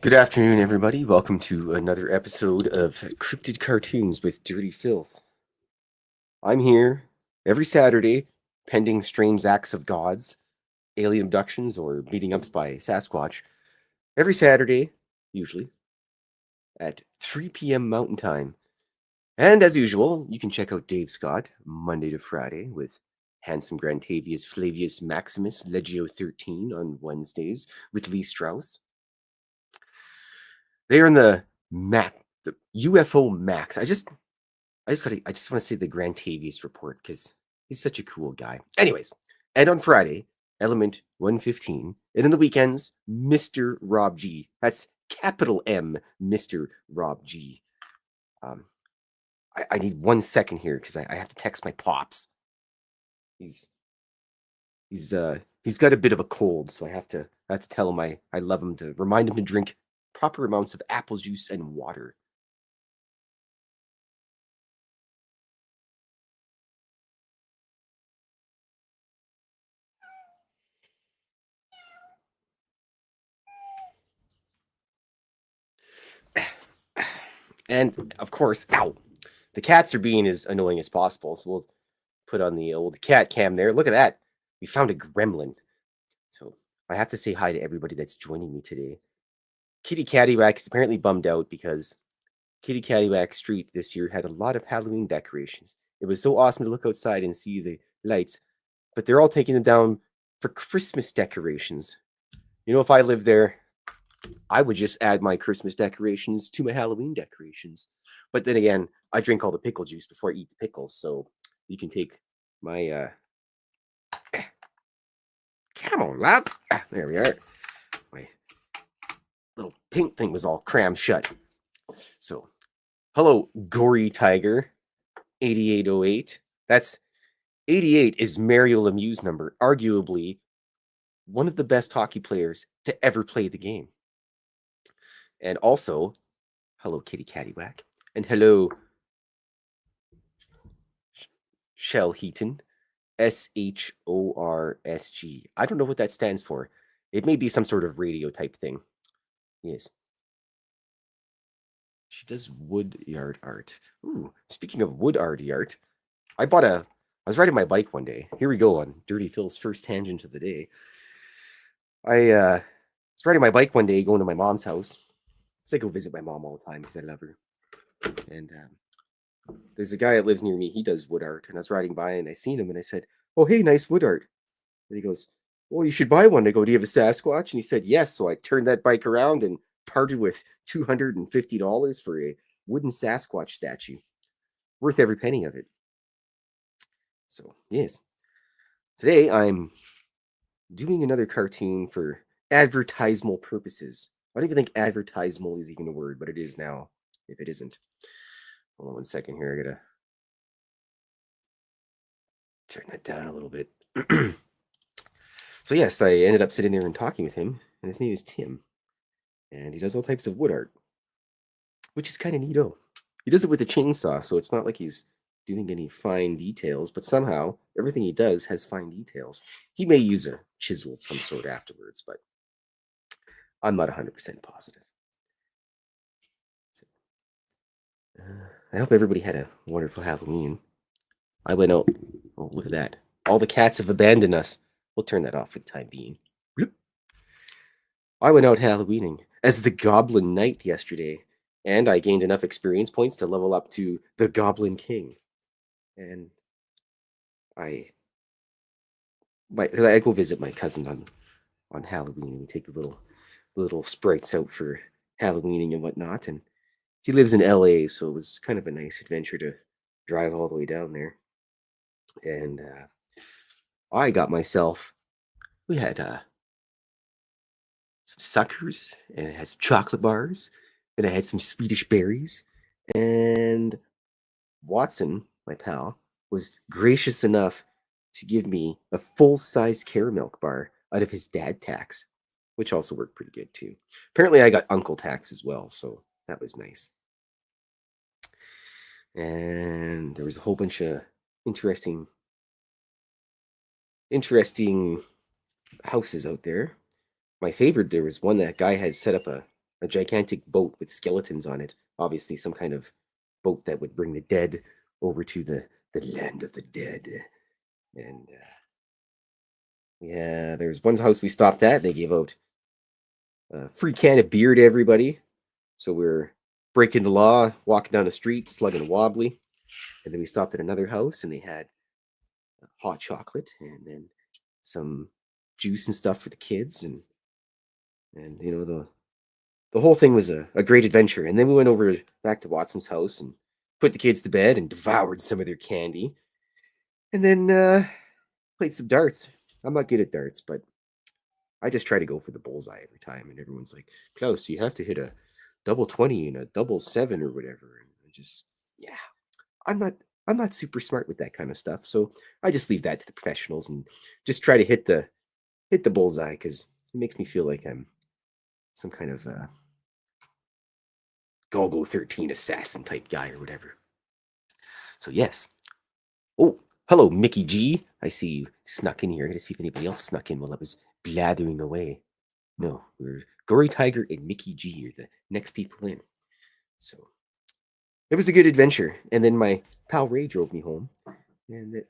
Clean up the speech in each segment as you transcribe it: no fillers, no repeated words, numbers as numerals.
Good afternoon, everybody. Welcome to another episode of Cryptid Cartoons with Dirty Filth. I'm here every Saturday, pending strange acts of gods, alien abductions, or beating ups by Sasquatch. Every Saturday, usually, at 3 p.m. Mountain Time. And as usual, you can check out Dave Scott Monday to Friday with Handsome Grantavius Flavius Maximus Legio 13 on Wednesdays with Lee Strauss. They are in the UFO Max. I just want to say the Grantavius report because he's such a cool guy. Anyways, and on Friday, Element 115, and in the weekends, Mr. Rob G. That's capital M, Mr. Rob G. I need 1 second here because I have to text my pops. He's got a bit of a cold, so I have to tell him I love him, to remind him to drink proper amounts of apple juice and water. And of course, ow, the cats are being as annoying as possible, so we'll put on the old cat cam there. Look at that. We found a gremlin. So I have to say hi to everybody that's joining me today. Kitty Cattywack is apparently bummed out because Kitty Cattywack Street this year had a lot of Halloween decorations. It was so awesome to look outside and see the lights, but they're all taking them down for Christmas decorations. You know, if I lived there, I would just add my Christmas decorations to my Halloween decorations. But then again, I drink all the pickle juice before I eat the pickles, so you can take my come on, love. There we are. My little pink thing was all crammed shut. So, hello, Gory Tiger, 8808. That's 88 is Mario Lemieux's number, arguably one of the best hockey players to ever play the game. And also, hello, Kitty Cattywack. And hello, Shell Heaton, SHORSG. I don't know what that stands for. It may be some sort of radio type thing. Yes. She does wood yard art. Ooh, speaking of wood art, I was riding my bike one day. Here we go on Dirty Phil's first tangent of the day. I was riding my bike one day going to my mom's house. I go visit my mom all the time because I love her. And there's a guy that lives near me. He does wood art. And I was riding by and I seen him and I said, "Oh, hey, nice wood art." And he goes, "Well, you should buy one." I go, "Do you have a Sasquatch?" And he said, "Yes." So I turned that bike around and parted with $250 for a wooden Sasquatch statue. Worth every penny of it. So, yes. Today I'm doing another cartoon for advertisement purposes. I don't even think advertisement is even a word, but it is now, if it isn't. Hold on 1 second here. I gotta turn that down a little bit. So yes, I ended up sitting there and talking with him, and his name is Tim. And he does all types of wood art, which is kind of neato. He does it with a chainsaw, so it's not like he's doing any fine details, but somehow everything he does has fine details. He may use a chisel of some sort afterwards, but I'm not 100% positive. So, I hope everybody had a wonderful Halloween. I went out. Oh, look at that. All the cats have abandoned us. We'll turn that off for the time being. Bloop. I went out Halloweening as the Goblin Knight yesterday, and I gained enough experience points to level up to the Goblin King. And I go visit my cousin on Halloween, and we take the little sprites out for Halloweening and whatnot. And he lives in LA, so it was kind of a nice adventure to drive all the way down there. And I got myself. We had some suckers, and it had some chocolate bars, and I had some Swedish berries. And Watson, my pal, was gracious enough to give me a full-size caramel bar out of his dad tax, which also worked pretty good too. Apparently, I got uncle tax as well, so that was nice. And there was a whole bunch of interesting houses out there. My favorite, there was one that guy had set up a a gigantic boat with skeletons on it. Obviously, some kind of boat that would bring the dead over to the land of the dead. And yeah, there's one house we stopped at. They gave out a free can of beer to everybody. So we're breaking the law, walking down the street, slugging a wobbly. And then we stopped at another house and they had hot chocolate and then some juice and stuff for the kids. And you know, the whole thing was a great adventure. And then we went over back to Watson's house and put the kids to bed and devoured some of their candy. And then played some darts. I'm not good at darts, but I just try to go for the bullseye every time. And everyone's like, Klaus, you have to hit a double 20 and a double 7 or whatever. And I just, yeah, I'm not super smart with that kind of stuff. So I just leave that to the professionals and just try to hit the bullseye because it makes me feel like I'm some kind of Golgo 13 assassin type guy or whatever. So yes. Oh, hello, Mickey G. I see you snuck in here. I gotta see if anybody else snuck in while I was blathering away. No, we're Gory Tiger and Mickey G are the next people in. So it was a good adventure. And then my pal Ray drove me home. And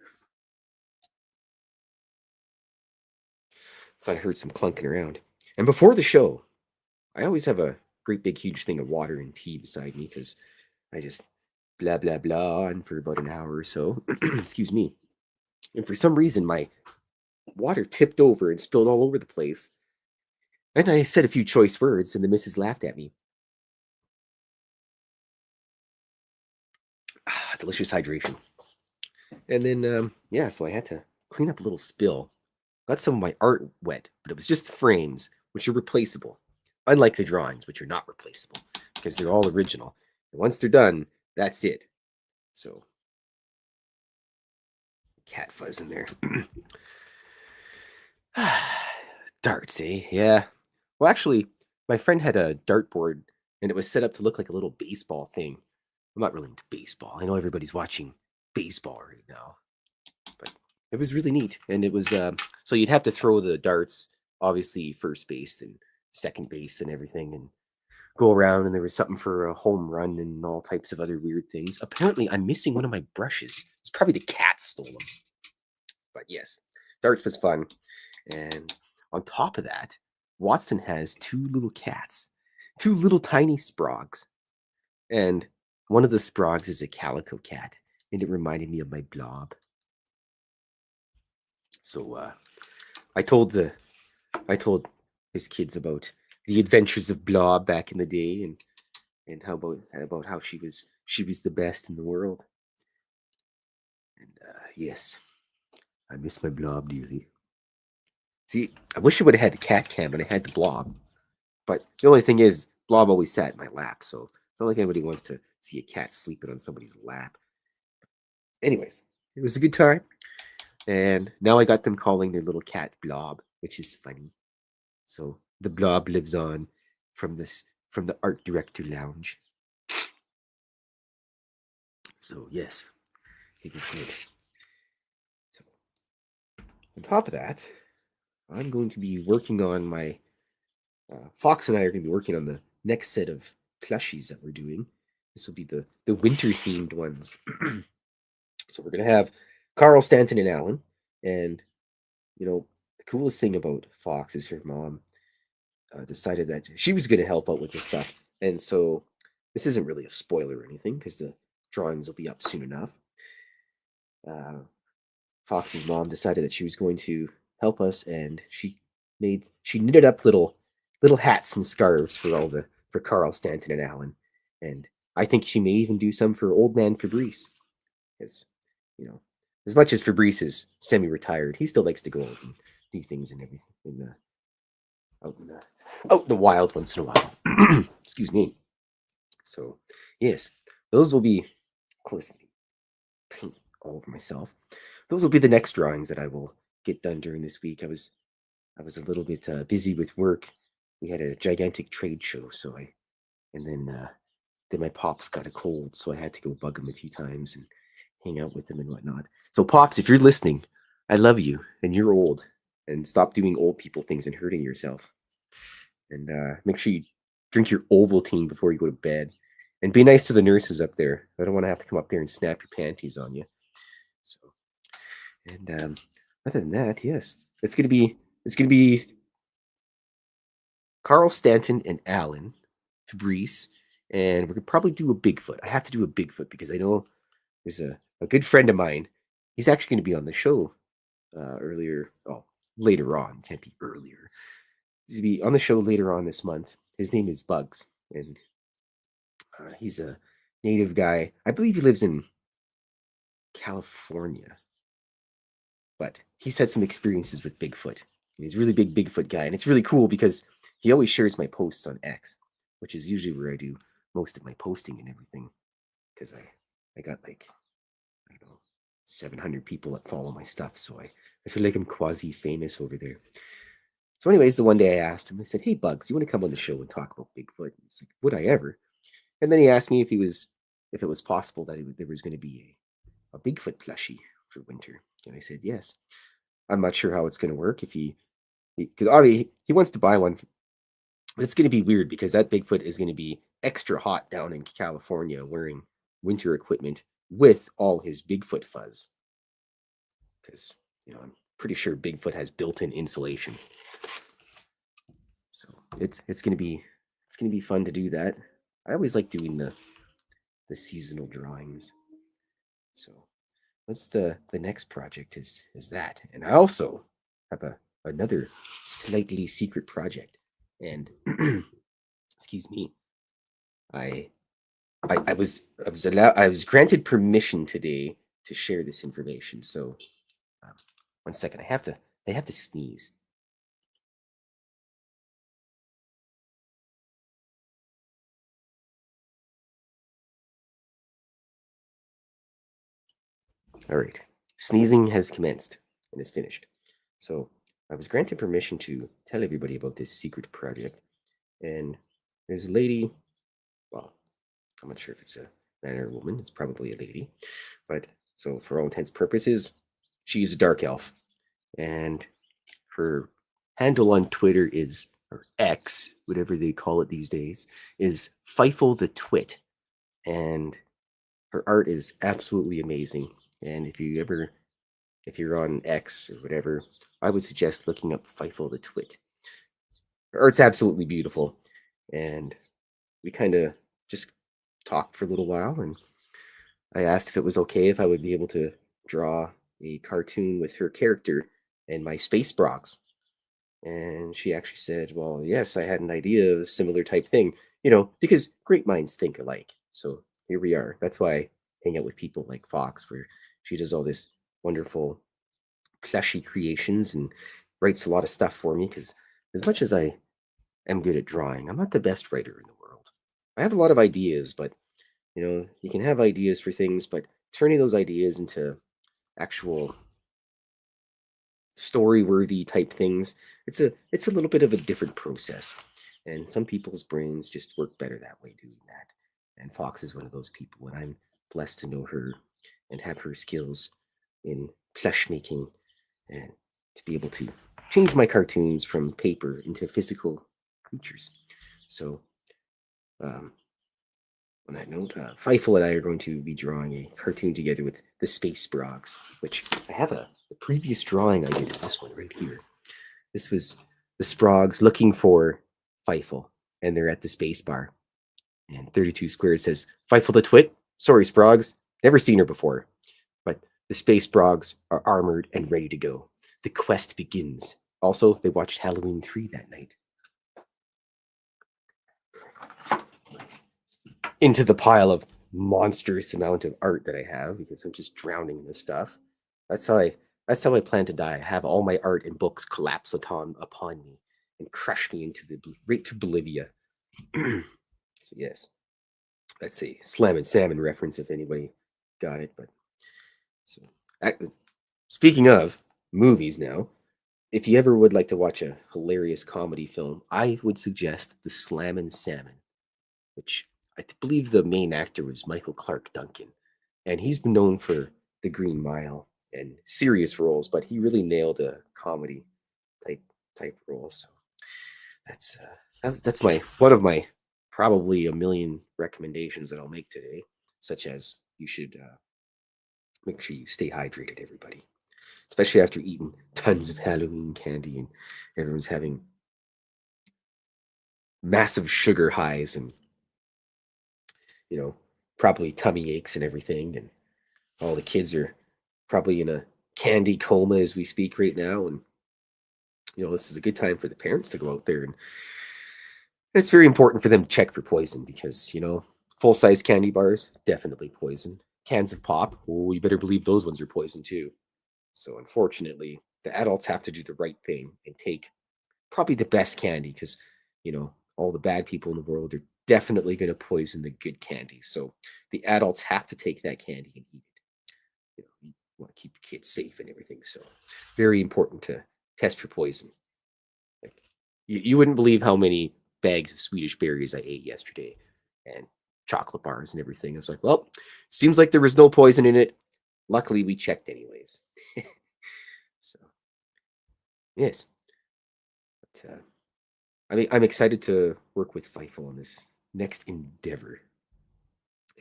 thought I heard some clunking around. And before the show, I always have a great big huge thing of water and tea beside me because I just blah blah blah on for about an hour or so. Excuse me. And for some reason my water tipped over and spilled all over the place. And I said a few choice words and the missus laughed at me. Delicious hydration. And then yeah, so I had to clean up a little spill. Got some of my art wet, but it was just the frames, which are replaceable. Unlike the drawings, which are not replaceable because they're all original. And once they're done, that's it. So, cat fuzz in there. Darts, eh? Yeah. Well, actually, my friend had a dartboard and it was set up to look like a little baseball thing. I'm not really into baseball. I know everybody's watching baseball right now, but it was really neat. And it was so you'd have to throw the darts, obviously first base and second base and everything, and go around. And there was something for a home run and all types of other weird things. Apparently, I'm missing one of my brushes. It's probably the cat stole them. But yes, darts was fun. And on top of that, Watson has two little cats, two little tiny sprogs. And one of the sprogs is a calico cat, and it reminded me of my blob. So I told his kids about the adventures of Blob back in the day, and how about how she was the best in the world. And yes, I miss my Blob dearly. See, I wish I would have had the cat cam and I had the Blob, but the only thing is, Blob always sat in my lap, so it's not like anybody wants to see a cat sleeping on somebody's lap. Anyways, it was a good time. And now I got them calling their little cat Blob, which is funny. So the Blob lives on from the art director lounge. So yes, it was good. So on top of that, I'm going to be working on my Fox and I are going to be working on the next set of plushies that we're doing. This will be the winter themed ones. So we're going to have Carl, Stanton, and Alan. And you know, the coolest thing about Fox is her mom decided that she was going to help out with this stuff. And so this isn't really a spoiler or anything because the drawings will be up soon enough. Fox's mom decided that she was going to help us, and she knitted up little hats and scarves for Carl, Stanton, and Alan. And I think she may even do some for Old Man Fabrice, because you know, as much as Fabrice is semi-retired, he still likes to go out and do things and everything out in the wild once in a while. Excuse me. So yes, those will be, of course, paint all over myself. Those will be the next drawings that I will get done during this week. I was a little bit busy with work. We had a gigantic trade show, and then my pops got a cold, so I had to go bug him a few times and hang out with him and whatnot. So pops, if you're listening, I love you, and you're old, and stop doing old people things and hurting yourself. And make sure you drink your Ovaltine before you go to bed, and be nice to the nurses up there. I don't want to have to come up there and snap your panties on you. So, and other than that, yes, it's gonna be Carl Stanton and Alan Fabrice, and we're gonna probably do a Bigfoot. I have to do a Bigfoot because I know there's a good friend of mine. He's actually going to be on the show later on. Can't be earlier. He's going to be on the show later on this month. His name is Bugs, and he's a native guy. I believe he lives in California, but he's had some experiences with Bigfoot. He's a really big Bigfoot guy, and it's really cool because he always shares my posts on X, which is usually where I do most of my posting and everything. Because I got like, I don't know, 700 people that follow my stuff, so I feel like I'm quasi famous over there. So, anyways, the one day I asked him, I said, "Hey, Bugs, you want to come on the show and talk about Bigfoot?" And he's like, "Would I ever?" And then he asked me if it was possible that there was going to be a Bigfoot plushie for winter, and I said yes. I'm not sure how it's going to work because obviously he wants to buy one. But it's going to be weird because that Bigfoot is going to be extra hot down in California wearing winter equipment with all his Bigfoot fuzz. Because, I'm pretty sure Bigfoot has built-in insulation. So it's gonna be fun to do that. I always like doing the seasonal drawings. So what's the next project is that. And I also have another slightly secret project. And excuse me, I I was granted permission today to share this information. So, 1 second, I have to sneeze. All right, sneezing has commenced and is finished. So, I was granted permission to tell everybody about this secret project, and there's a lady. Well, I'm not sure if it's a man or a woman. It's probably a lady, but so for all intents and purposes, she's a dark elf, and her handle on Twitter is, or X, whatever they call it these days, is Fylthy the Twit, and her art is absolutely amazing. And if you're on X or whatever, I would suggest looking up Fylthy the Twit. Her art's absolutely beautiful, and we kind of just talked for a little while, and I asked if it was okay if I would be able to draw a cartoon with her character and my space brogs. And she actually said, "Well, yes, I had an idea of a similar type thing, because great minds think alike." So here we are. That's why I hang out with people like Fox, where she does all this wonderful plushy creations and writes a lot of stuff for me. Because as much as I am good at drawing, I'm not the best writer in the world. I have a lot of ideas, but you can have ideas for things, but turning those ideas into actual story-worthy type things, it's a little bit of a different process. And some people's brains just work better that way doing that. And Fox is one of those people, and I'm blessed to know her and have her skills in plush making and to be able to change my cartoons from paper into physical creatures. So, on that note, Feifel and I are going to be drawing a cartoon together with the Space Sprogs, which I have the previous drawing I did is this one right here. This was the Sprogs looking for Feifel, and they're at the space bar. And 32 Squares says, "Feifel the Twit? Sorry, Sprogs. Never seen her before." But the Space Sprogs are armored and ready to go. The quest begins. Also, they watched Halloween 3 that night. Into the pile of monstrous amount of art that I have because I'm just drowning in this stuff. That's how I plan to die. I have all my art and books collapse upon me and crush me right to Bolivia. So yes, that's a Slam and Salmon reference if anybody got it. But so speaking of movies now, if you ever would like to watch a hilarious comedy film, I would suggest the Slam and Salmon, which I believe the main actor was Michael Clark Duncan, and he's been known for The Green Mile and serious roles, but he really nailed a comedy type role. So that's my one of my probably a million recommendations that I'll make today, such as you should make sure you stay hydrated, everybody, especially after eating tons of Halloween candy and everyone's having massive sugar highs and, you know, probably tummy aches and everything. And all the kids are probably in a candy coma as we speak right now. And, this is a good time for the parents to go out there. And it's very important for them to check for poison because, full size candy bars, definitely poison. Cans of pop, oh, you better believe those ones are poison too. So unfortunately, the adults have to do the right thing and take probably the best candy because, all the bad people in the world are definitely going to poison the good candy. So the adults have to take that candy and eat it. You want to keep your kids safe and everything. So very important to test for poison. Like, you wouldn't believe how many bags of Swedish berries I ate yesterday and chocolate bars and everything. I was like, well, seems like there was no poison in it. Luckily, we checked anyways. So, yes. But, I'm excited to work with Fylth on this next endeavor.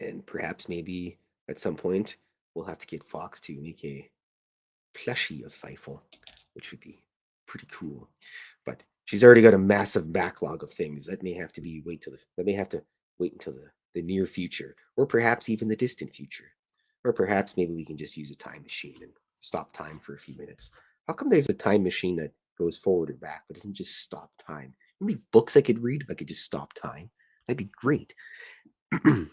And perhaps maybe at some point we'll have to get Fox to make a plushie of Fylth, which would be pretty cool. But she's already got a massive backlog of things that may have to wait until the near future, or perhaps even the distant future. Or perhaps maybe we can just use a time machine and stop time for a few minutes. How come there's a time machine that goes forward or back, but doesn't just stop time? How many books I could read if I could just stop time? That'd be great. All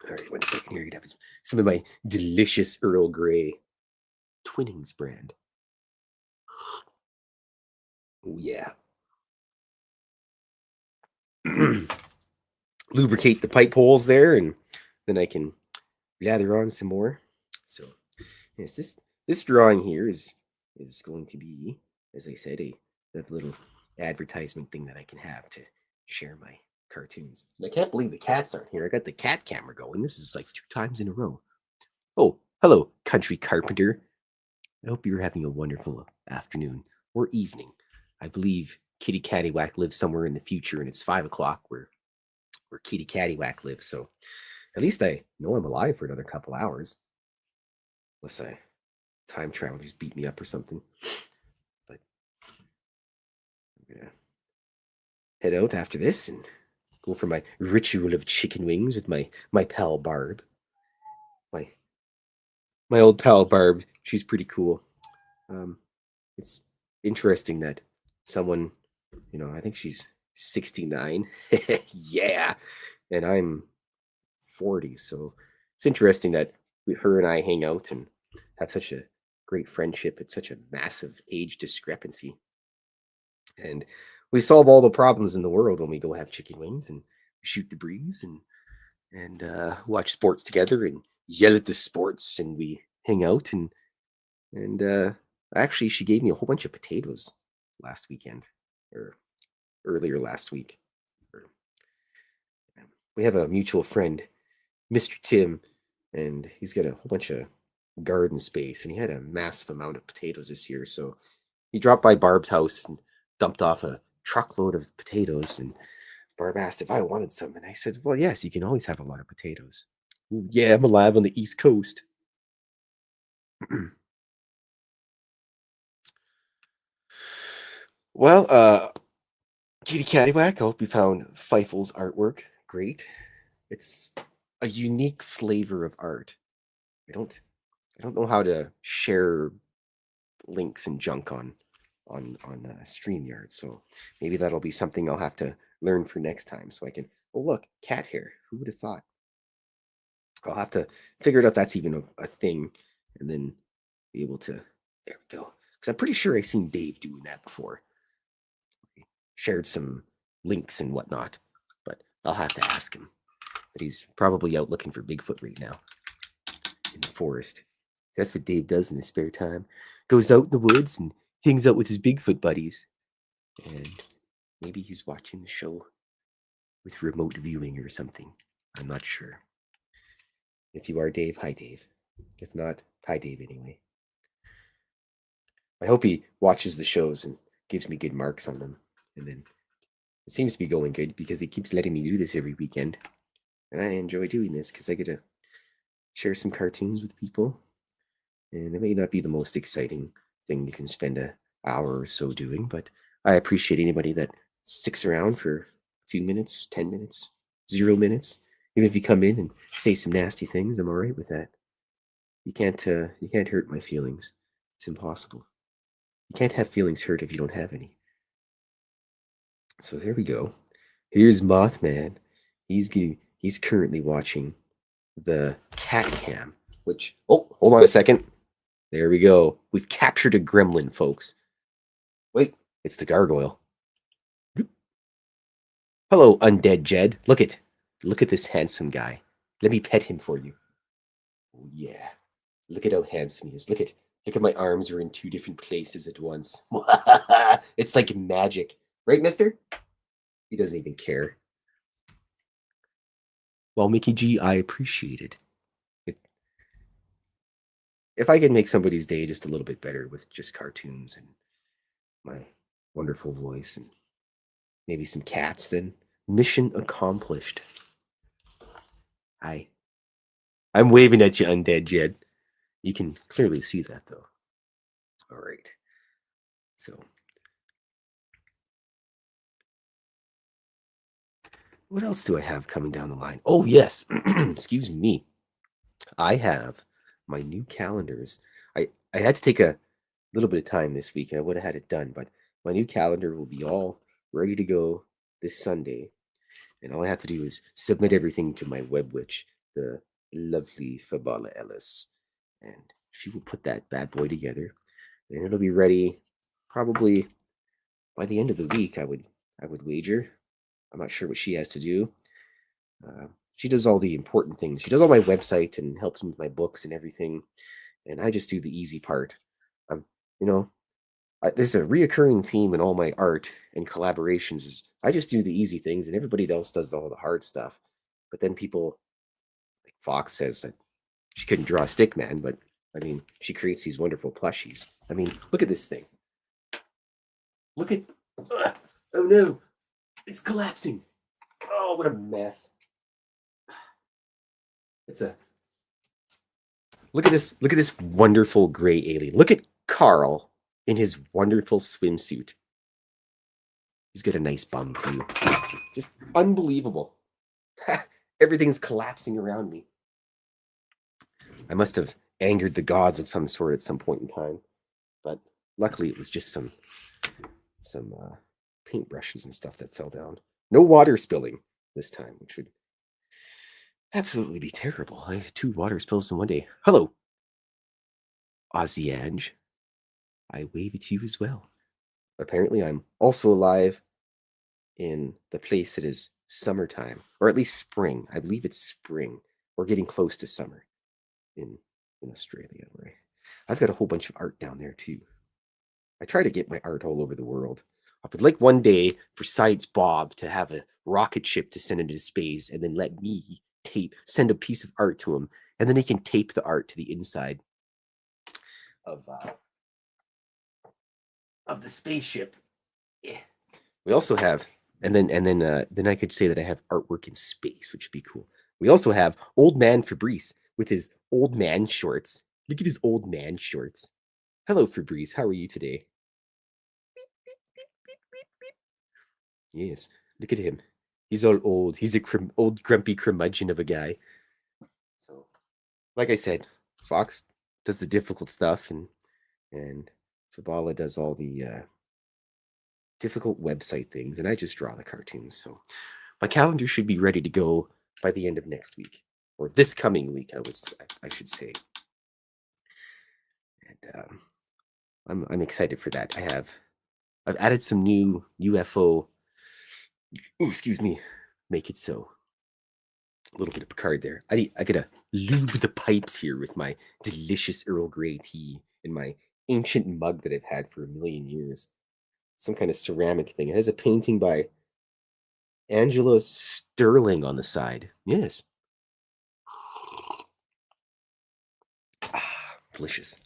right, 1 second here. You'd have some of my delicious Earl Grey Twinnings brand. Oh yeah. Lubricate the pipe holes there, and then I can lather on some more. So yes, this drawing here is going to be, as I said, a little advertisement thing that I can have to share my cartoons. And I can't believe the cats aren't here. I got the cat camera going. This is like 2 times in a row. Oh, hello, country carpenter. I hope you're having a wonderful afternoon or evening. I believe Kitty Cattywhack lives somewhere in the future, and it's 5 o'clock where Kitty Cattywhack lives. So at least I know I'm alive for another couple hours, unless time travelers beat me up or something. But I'm gonna head out after this and go for my ritual of chicken wings with my pal Barb. My old pal Barb. She's pretty cool. It's interesting that someone, I think she's 69. Yeah. And I'm 40. So it's interesting that her and I hang out and have such a great friendship. It's such a massive age discrepancy. And we solve all the problems in the world when we go have chicken wings and shoot the breeze and watch sports together and yell at the sports, and we hang out and actually she gave me a whole bunch of potatoes last weekend or earlier last week. We have a mutual friend, Mr. Tim, and he's got a whole bunch of garden space, and he had a massive amount of potatoes this year. So he dropped by Barb's house and dumped off a truckload of potatoes. And Barb asked if I wanted some, and I said, "Well, yes, you can always have a lot of potatoes." "Ooh, yeah, I'm alive on the East Coast." Well, Kitty Cattywhack, I hope you found Feifel's artwork great. It's a unique flavor of art. I don't I don't know how to share links and junk on StreamYard, so maybe that'll be something I'll have to learn for next time so I can. Oh look, cat hair. Who would have thought? I'll have to figure out if that's even a thing, and then be able to. There we go. Because I'm pretty sure I've seen Dave doing that before. Shared some links and whatnot, but I'll have to ask him. But he's probably out looking for Bigfoot right now in the forest. That's what Dave does in his spare time. Goes out in the woods and hangs out with his Bigfoot buddies. And maybe he's watching the show with remote viewing or something. I'm not sure. If you are Dave, hi Dave. If not, hi Dave anyway. I hope he watches the shows and gives me good marks on them, and then It seems to be going good because he keeps letting me do this every weekend. And I enjoy doing this because I get to share some cartoons with people. And it may not be the most exciting thing you can spend an hour or so doing, but I appreciate anybody that sticks around for a few minutes, 10 minutes, 0 minutes. Even if you come in and say some nasty things, I'm all right with that. You can't hurt my feelings. It's impossible. You can't have feelings hurt if you don't have any. So here we go. Here's Mothman. He's currently watching the cat cam, which hold on a second. There we go. We've captured a gremlin, folks. Wait, it's the gargoyle. Hello, undead Jed. Look at this handsome guy. Let me pet him for you. Oh yeah. Look at how handsome he is. Look at my arms are in two different places at once. It's like magic. Right, mister? He doesn't even care. Well, Mickey G, I appreciate it. If I can make somebody's day just a little bit better with just cartoons and my wonderful voice and maybe some cats, then mission accomplished. I'm waving at you, undead Jed. You can clearly see that, though. All right. So, what else do I have coming down the line? Oh, yes. Excuse me. I have my new calendars. I had to take a little bit of time this week, and I would have had it done, but my new calendar will be all ready to go this Sunday. And all I have to do is submit everything to my web witch, the lovely Fabala Ellis. And she will put that bad boy together. And it'll be ready probably by the end of the week, I would wager. I'm not sure what she has to do. She does all the important things. She does all my website and helps me with my books and everything. And I just do the easy part. Um, you know, there's a reoccurring theme in all my art and collaborations is I just do the easy things and everybody else does all the hard stuff. But then people like Fox says that she couldn't draw a stick man, but I mean, she creates these wonderful plushies. I mean, look at this thing. Look at oh no, it's collapsing. Oh, what a mess. It's a look at this. Look at this wonderful gray alien. Look at Carl in his wonderful swimsuit. He's got a nice bum too. Just unbelievable. Everything's collapsing around me. I must have angered the gods of some sort at some point in time, but luckily it was just some paintbrushes and stuff that fell down. No water spilling this time, which would absolutely be terrible. I had 2 water spills in one day. Hello, Ozzy Ange. I wave at you as well. Apparently, I'm also alive in the place that is summertime, or at least spring. I believe it's spring. We're getting close to summer in Australia. Where I've got a whole bunch of art down there too. I try to get my art all over the world. I would like one day for Science Bob to have a rocket ship to send into space and then let me send a piece of art to him, and then he can tape the art to the inside of the spaceship. Yeah. We also have, and then I could say that I have artwork in space, which would be cool. We also have Old Man Fabrice with his old man shorts. Look at his old man shorts. Hello, Fabrice. How are you today? Yes, look at him. He's all old. He's a old grumpy curmudgeon of a guy. So, like I said, Fox does the difficult stuff, and Fabala does all the difficult website things, and I just draw the cartoons. So, my calendar should be ready to go by the end of next week, or this coming week, I should say. And I'm excited for that. I've added some new UFO. Ooh, excuse me. Make it so. A little bit of Picard there. I gotta lube the pipes here with my delicious Earl Grey tea in my ancient mug that I've had for a million years. Some kind of ceramic thing. It has a painting by Angela Sterling on the side. Yes. Ah, delicious.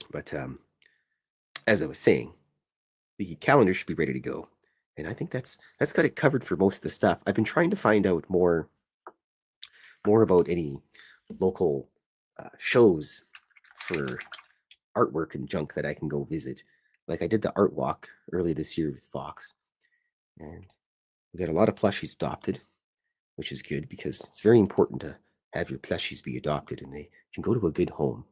But as I was saying, the calendar should be ready to go. And I think that's got it covered for most of the stuff. I've been trying to find out more about any local shows for artwork and junk that I can go visit. Like I did the art walk early this year with Fox, and we got a lot of plushies adopted, which is good because it's very important to have your plushies be adopted and they can go to a good home.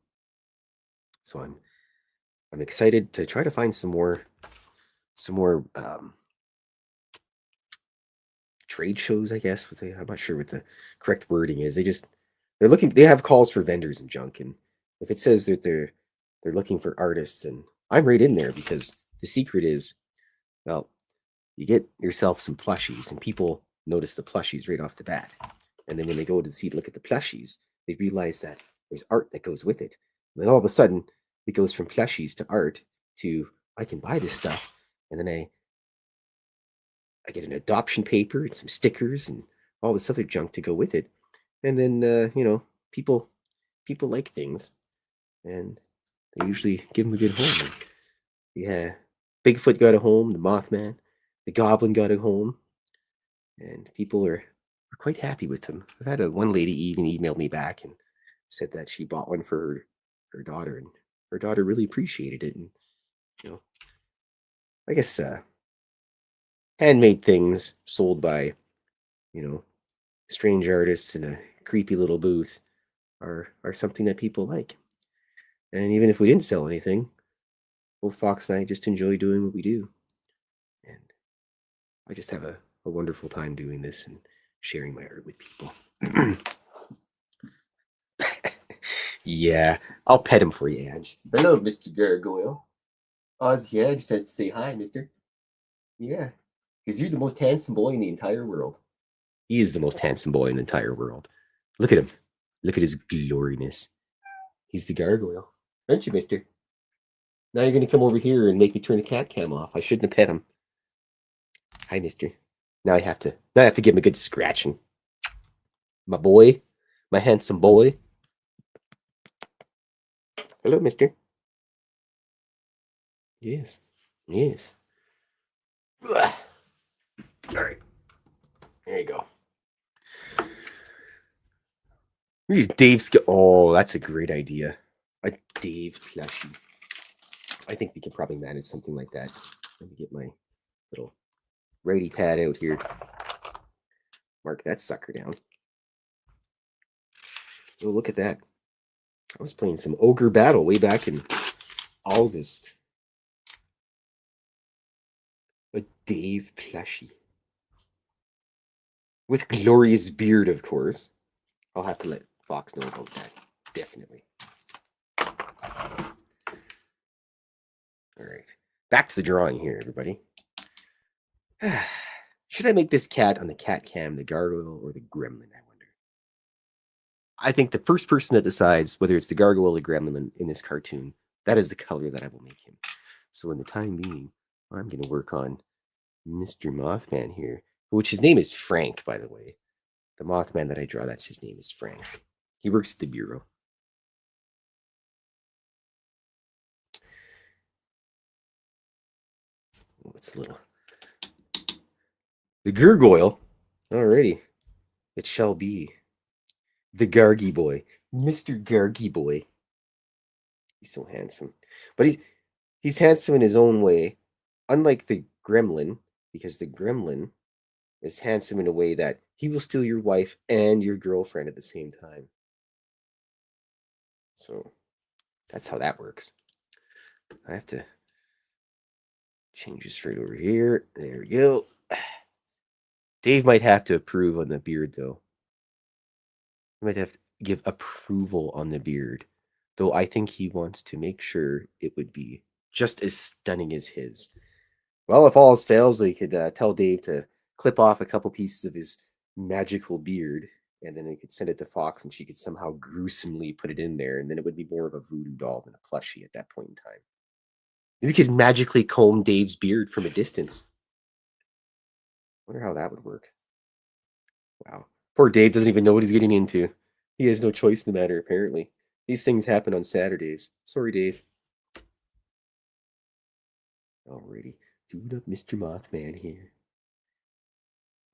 So I'm excited to try to find some more trade shows, I guess. I'm not sure what the correct wording is. They have calls for vendors and junk, and if it says that they're looking for artists, and I'm right in there because the secret is, well, you get yourself some plushies, and people notice the plushies right off the bat, and then when they go to look at the plushies, they realize that there's art that goes with it. And then all of a sudden, it goes from plushies to art to I can buy this stuff, and then I get an adoption paper and some stickers and all this other junk to go with it. And then people like things, and they usually give them a good home. And yeah, Bigfoot got a home, the Mothman, the Goblin got a home, and people are quite happy with them. I've had one lady even emailed me back and said that she bought one for her daughter, and her daughter really appreciated it. And you know, I guess handmade things sold by you know strange artists in a creepy little booth are something that people like. And even if we didn't sell anything, both Fox and I just enjoy doing what we do. And I just have a wonderful time doing this and sharing my art with people. Yeah, I'll pet him for you, Ange. Hello, Mr. Gargoyle. Ozzy Ange says to say hi, mister. Yeah, because you're the most handsome boy in the entire world. He is the most handsome boy in the entire world. Look at him. Look at his gloriness. He's the gargoyle. Aren't you, mister? Now you're going to come over here and make me turn the cat cam off. I shouldn't have pet him. Hi, mister. Now I have to give him a good scratching. My boy. My handsome boy. Hello, mister. Yes. Yes. Ugh. All right. There you go. Dave's. Oh, that's a great idea. A Dave plushie. I think we can probably manage something like that. Let me get my little righty pad out here. Mark that sucker down. Oh, look at that. I was playing some Ogre Battle way back in August. A Dave plushie. With glorious beard, of course. I'll have to let Fox know about that. Definitely. All right. Back to the drawing here, everybody. Should I make this cat on the cat cam the gargoyle or the gremlin, I wonder? I think the first person that decides whether it's the gargoyle or gremlin in this cartoon, that is the color that I will make him. So in the time being, I'm going to work on Mr. Mothman here, which his name is Frank, by the way. The Mothman that I draw, that's his name is Frank. He works at the Bureau. Oh, it's a little... The gargoyle. Alrighty. It shall be. The Gargy Boy. Mr. Gargy Boy. He's so handsome. But he's handsome in his own way. Unlike the gremlin, because the gremlin is handsome in a way that he will steal your wife and your girlfriend at the same time. So that's how that works. I have to change this right over here. There we go. Dave might have to approve on the beard, though. He might have to give approval on the beard, though I think he wants to make sure it would be just as stunning as his. Well, if all else fails, we could tell Dave to clip off a couple pieces of his magical beard, and then we could send it to Fox, and she could somehow gruesomely put it in there, and then it would be more of a voodoo doll than a plushie at that point in time. Maybe we could magically comb Dave's beard from a distance. Wonder how that would work. Wow. Poor Dave doesn't even know what he's getting into. He has no choice in the matter, apparently. These things happen on Saturdays. Sorry, Dave. Alrighty. Dude up Mr. Mothman here.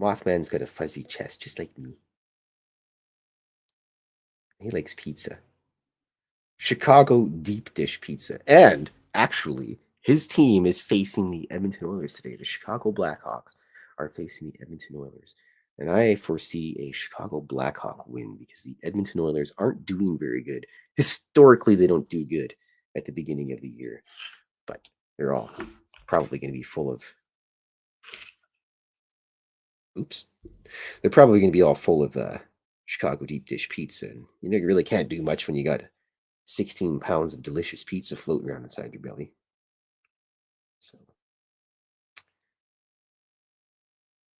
Mothman's got a fuzzy chest, just like me. He likes pizza. Chicago deep dish pizza. And actually, his team is facing the Edmonton Oilers today. The Chicago Blackhawks are facing the Edmonton Oilers. And I foresee a Chicago Blackhawk win because the Edmonton Oilers aren't doing very good. Historically, they don't do good at the beginning of the year. But they're all probably going to be full of. Oops. They're probably going to be all full of Chicago deep dish pizza. And you really can't do much when you got 16 pounds of delicious pizza floating around inside your belly. So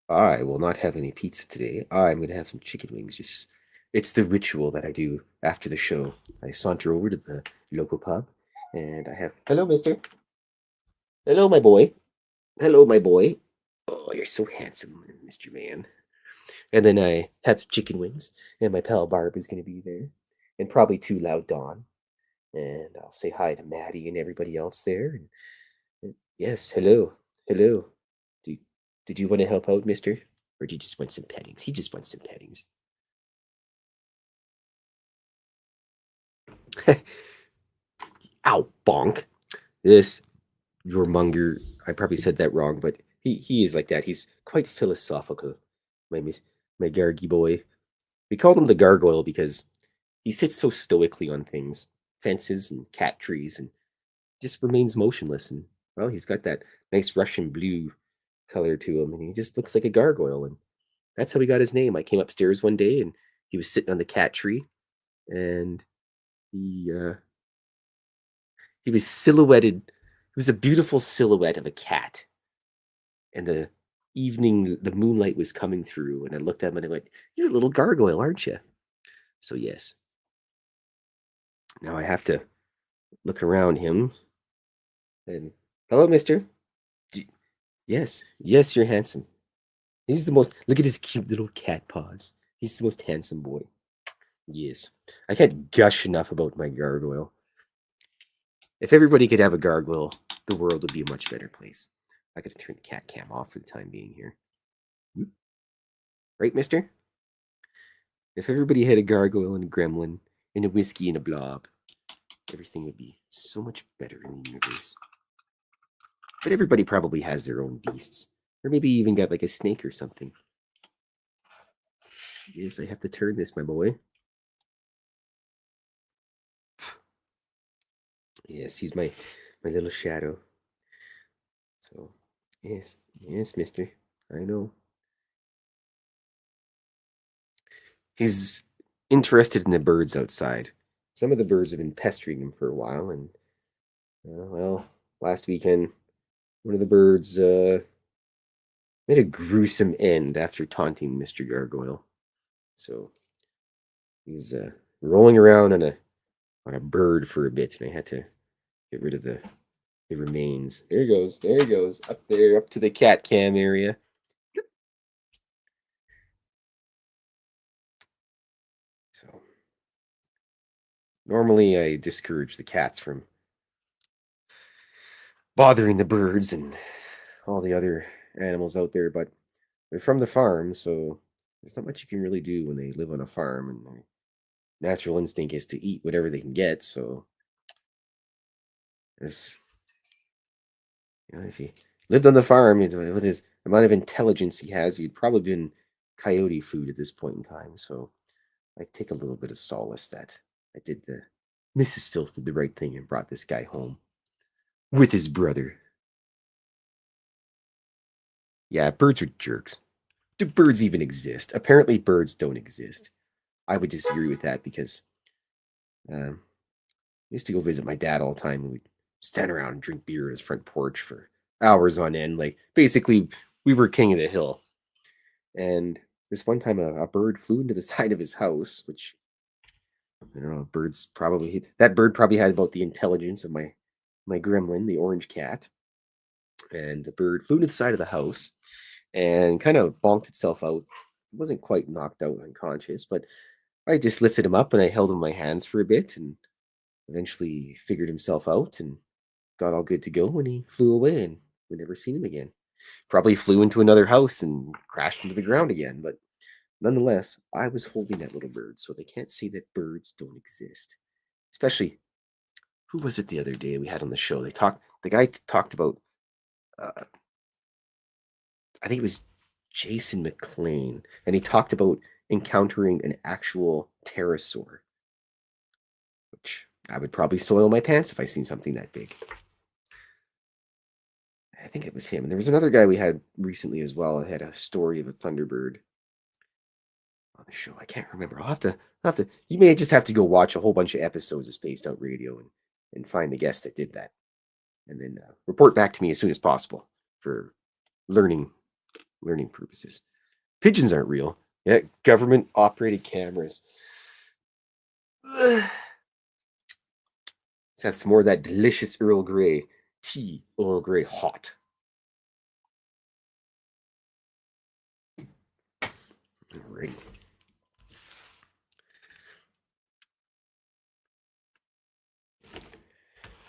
I will not have any pizza today. I'm going to have some chicken wings. Just it's the ritual that I do after the show. I saunter over to the local pub and I have hello, mister. Hello, my boy. Hello, my boy. Oh, you're so handsome, Mr. Man. And then I have some chicken wings, and my pal Barb is going to be there, and probably Too Loud Dawn. And I'll say hi to Maddie and everybody else there. And yes, hello, hello. Do, did you want to help out, mister? Or do you just want some pettings? He just wants some pettings. Ow, bonk. This, your monger, I probably said that wrong, but he is like that. He's quite philosophical, my Gargy boy. We called him the Gargoyle because he sits so stoically on things, fences and cat trees, and just remains motionless. And well, he's got that nice Russian blue color to him, and he just looks like a gargoyle. And that's how he got his name. I came upstairs one day, and he was sitting on the cat tree, and he uh, he was silhouetted. It was a beautiful silhouette of a cat, and the moonlight was coming through, and I looked at him and I went, "You're a little gargoyle, aren't you?" So yes. Now I have to look around him and hello, mister. Yes, yes, you're handsome. He's the most. Look at his cute little cat paws. He's the most handsome boy. Yes, I can't gush enough about my gargoyle. If everybody could have a gargoyle, the world would be a much better place. I gotta turn the cat cam off for the time being here. Right, mister? If everybody had a gargoyle and a gremlin and a whiskey and a blob, everything would be so much better in the universe. But everybody probably has their own beasts. Or maybe even got like a snake or something. Yes, I have to turn this, my boy. Yes, he's my little shadow. So, yes, yes, mister. I know. He's interested in the birds outside. Some of the birds have been pestering him for a while, and well, last weekend, one of the birds made a gruesome end after taunting Mr. Gargoyle. So he's rolling around on a bird for a bit, and I had to get rid of the remains. There he goes. There he goes. Up there, up to the cat cam area. So normally I discourage the cats from bothering the birds and all the other animals out there, but they're from the farm, so there's not much you can really do when they live on a farm, and their natural instinct is to eat whatever they can get. So, as if he lived on the farm with his amount of intelligence he has, he'd probably been coyote food at this point in time. So, I take a little bit of solace that I did the Mrs. Fylth did the right thing and brought this guy home with his brother. Yeah, birds are jerks. Do birds even exist? Apparently, birds don't exist. I would disagree with that because I used to go visit my dad all the time, and we'd stand around and drink beer on his front porch for hours on end. Like basically, we were king of the hill. And this one time, a bird flew into the side of his house, which I don't know. Birds probably that bird probably had about the intelligence of my gremlin, the orange cat. And the bird flew to the side of the house and kind of bonked itself out. It wasn't quite knocked out unconscious, but I just lifted him up and I held him in my hands for a bit and eventually figured himself out and got all good to go when he flew away. And We never seen him again. Probably flew into another house and crashed into the ground again. But nonetheless, I was holding that little bird, so they can't say that birds don't exist. Especially, who was it the other day we had on the show? The guy talked about, uh, I think it was Jason McLean, and he talked about encountering an actual pterosaur, which I would probably soil my pants if I seen something that big. I think it was him. And there was another guy we had recently as well. That had a story of a thunderbird on the show. I can't remember. I'll have to. You may just have to go watch a whole bunch of episodes of Spaced Out Radio and find the guest that did that, and then report back to me as soon as possible for learning purposes. Pigeons aren't real. Yeah, government operated cameras. Let's have some more of that delicious Earl Grey tea. Earl Grey hot. Alrighty.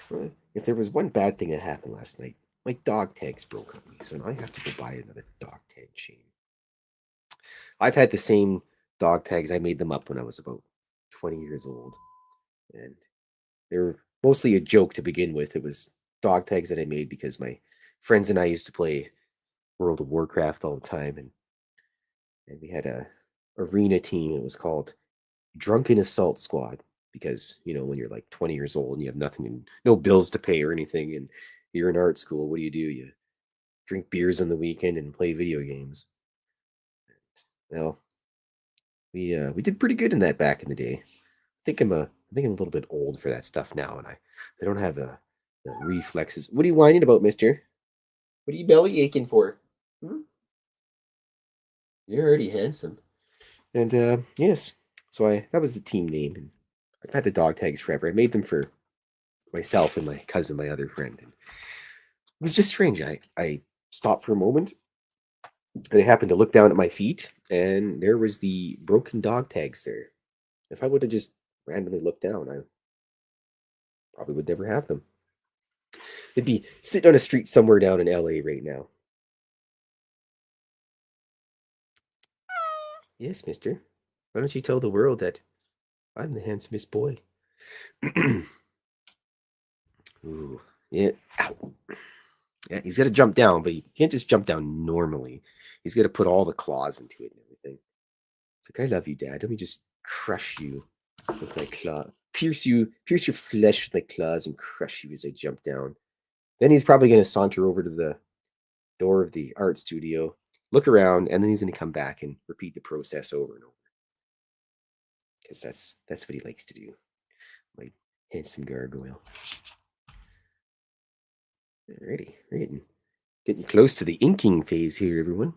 Well, if there was one bad thing that happened last night, my dog tags broke on me, so now I have to go buy another dog tag chain. I've had the same dog tags. I made them up when I was about 20 years old, and they were mostly a joke to begin with. It was dog tags that I made because my friends and I used to play World of Warcraft all the time, and we had a arena team. It was called Drunken Assault Squad because when you're like 20 years old and you have nothing, no bills to pay or anything, and you're in art school, what do? You drink beers on the weekend and play video games. Well, we did pretty good in that back in the day. I think I'm a little bit old for that stuff now, and I don't have the reflexes. What are you whining about, Mister? What are you belly aching for? Hmm? You're already handsome. And yes, so that was the team name, and I've had the dog tags forever. I made them for myself and my cousin, my other friend, and it was just strange. I stopped for a moment, and I happened to look down at my feet, and there was the broken dog tags there. If I would have just randomly looked down, I probably would never have them. They'd be sitting on a street somewhere down in LA right now. Yes, mister. Why don't you tell the world that I'm the handsomest boy? Ooh, yeah. Ow. Yeah, he's got to jump down, but he can't just jump down normally. He's got to put all the claws into it and everything. It's like, I love you, Dad. Let me just crush you with my claw. Pierce your flesh with my claws and crush you as I jump down. Then he's probably going to saunter over to the door of the art studio, look around, and then he's going to come back and repeat the process over and over. Because that's what he likes to do. My handsome gargoyle. Alrighty, we're getting close to the inking phase here, everyone.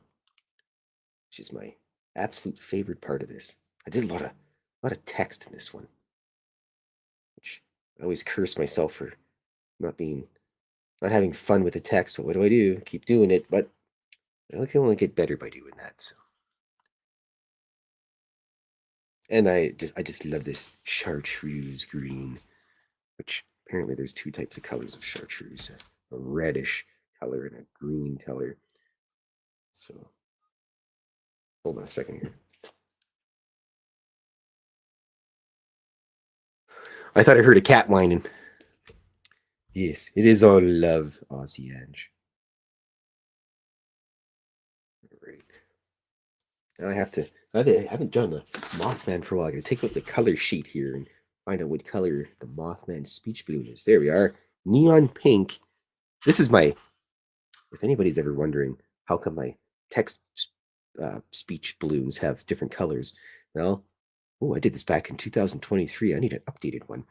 Which is my absolute favorite part of this. I did a lot of text in this one. Which I always curse myself for not having fun with the text, but what do? Keep doing it, but I can only get better by doing that, so. And I just love this chartreuse green, which apparently there's two types of colors of chartreuse, a reddish color and a green color. So hold on a second here. I thought I heard a cat whining. Yes, it is all love, Aussie Ange. Right. Now I haven't done the Mothman for a while. I gotta take out the color sheet here and find out what color the Mothman speech balloon is. There we are. Neon pink. This is my, if anybody's ever wondering how come my text speech balloons have different colors. Well, I did this back in 2023. I need an updated one.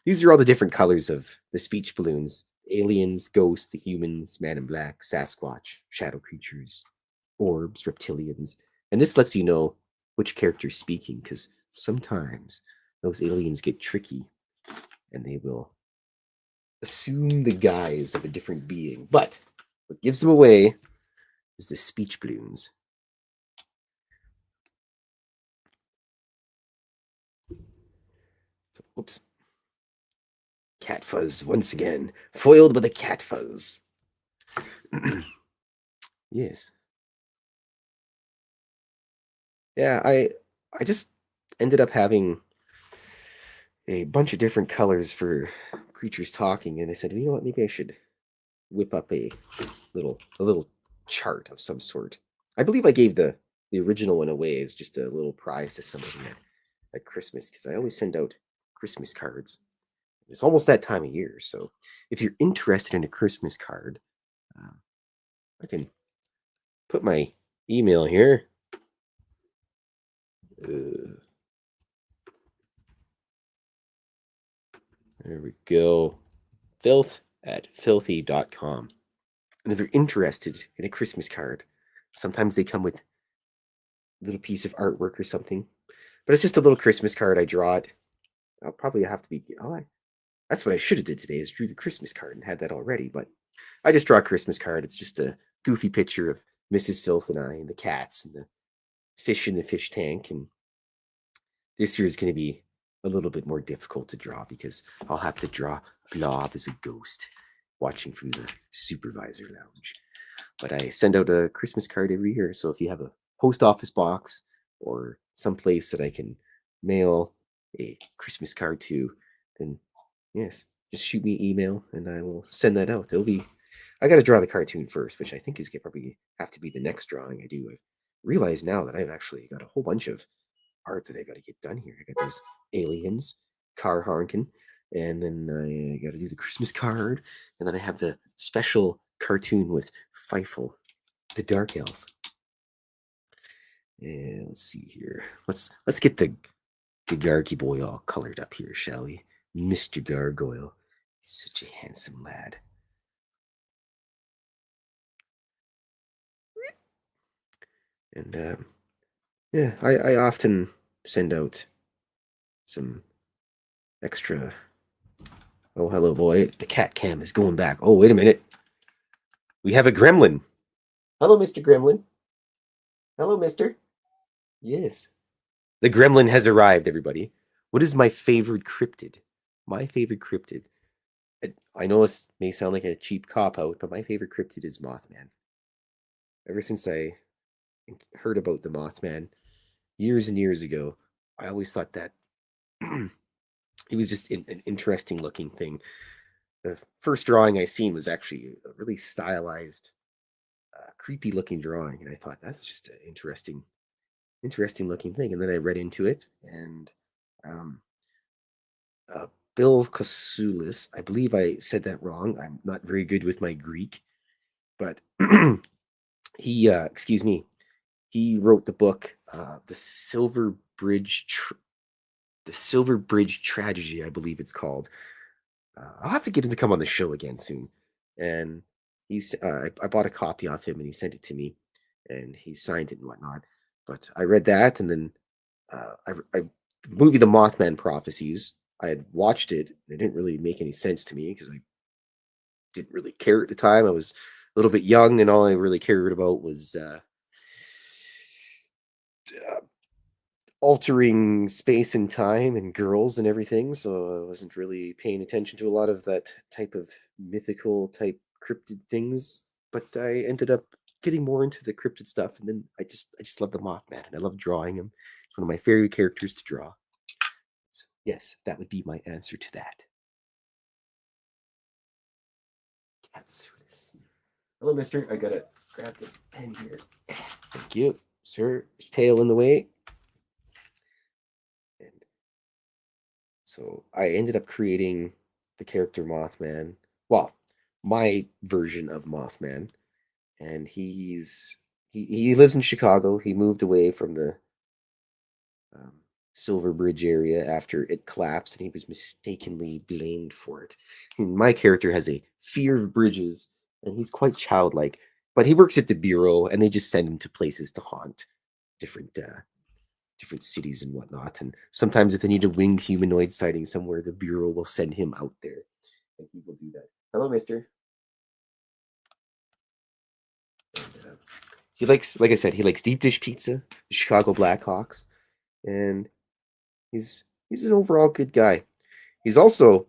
These are all the different colors of the speech balloons. Aliens, ghosts, the humans, man in black, Sasquatch, shadow creatures, orbs, reptilians. And this lets you know which character's speaking, because sometimes those aliens get tricky and they will assume the guise of a different being. But what gives them away is the speech balloons. So, oops. Cat fuzz once again, foiled by the cat fuzz. Yes. Yeah, I just ended up having a bunch of different colors for creatures talking, and I said, you know what, maybe I should whip up a little chart of some sort. I believe I gave the original one away as just a little prize to somebody at Christmas because I always send out Christmas cards. It's almost that time of year, so if you're interested in a Christmas card, uh, I can put my email here. Uh, there we go. Fylth at fylthy.com. And if you're interested in a Christmas card, sometimes they come with a little piece of artwork or something. But it's just a little Christmas card. I draw it. I'll probably have to be. That's what I should have did today is drew the Christmas card and had that already. But I just draw a Christmas card. It's just a goofy picture of Mrs. Fylth and I and the cats and the fish in the fish tank. And this year is going to be a little bit more difficult to draw because I'll have to draw Blob as a ghost watching from the supervisor lounge. But I send out a Christmas card every year. So if you have a post office box or some place that I can mail a Christmas card to, then yes, just shoot me an email and I will send that out. I got to draw the cartoon first, which I think is probably have to be the next drawing I do. I've realized now that I've actually got a whole bunch of art that I got to get done here. I got those aliens, car honking, and then I got to do the Christmas card, and then I have the special cartoon with Fylth, the dark elf. And let's see here. Let's get the Gargy boy all colored up here, shall we? Mr. Gargoyle. Such a handsome lad. And yeah, I often send out some extra. Oh, hello, boy. The cat cam is going back. Oh, wait a minute. We have a gremlin. Hello, Mr. Gremlin. Hello, mister. Yes. The gremlin has arrived, everybody. What is my favorite cryptid? My favorite cryptid. I know this may sound like a cheap cop out, but my favorite cryptid is Mothman. Ever since I heard about the Mothman years and years ago, I always thought that it was just an interesting looking thing. The first drawing I seen was actually a really stylized, creepy looking drawing, and I thought that's just an interesting looking thing. And then I read into it, and um, uh, Bill Kasulis, I believe I said that wrong. I'm not very good with my Greek, but excuse me, he wrote the book, the Silver Bridge Tragedy, I believe it's called. I'll have to get him to come on the show again soon. And I bought a copy off him, and he sent it to me, and he signed it and whatnot. But I read that, and then the movie The Mothman Prophecies. I had watched it, and it didn't really make any sense to me because I didn't really care at the time. I was a little bit young, and all I really cared about was uh, altering space and time and girls and everything. So I wasn't really paying attention to a lot of that type of mythical type cryptid things. But I ended up getting more into the cryptid stuff, and then I just love the Mothman, and I love drawing him. It's one of my favorite characters to draw. So, yes, that would be my answer to that. Katsuris. Hello, mister. I gotta grab the pen here. Thank you, sir. Tail in the way. And so I ended up creating the character Mothman. Well, my version of Mothman. And he lives in Chicago. He moved away from the um, Silver Bridge area after it collapsed, and he was mistakenly blamed for it. And my character has a fear of bridges, and he's quite childlike. But he works at the bureau, and they just send him to places to haunt different cities and whatnot. And sometimes, if they need a winged humanoid sighting somewhere, the bureau will send him out there, and he will do that. Hello, Mister. And, he likes, like I said, he likes deep dish pizza, the Chicago Blackhawks, and he's an overall good guy. He's also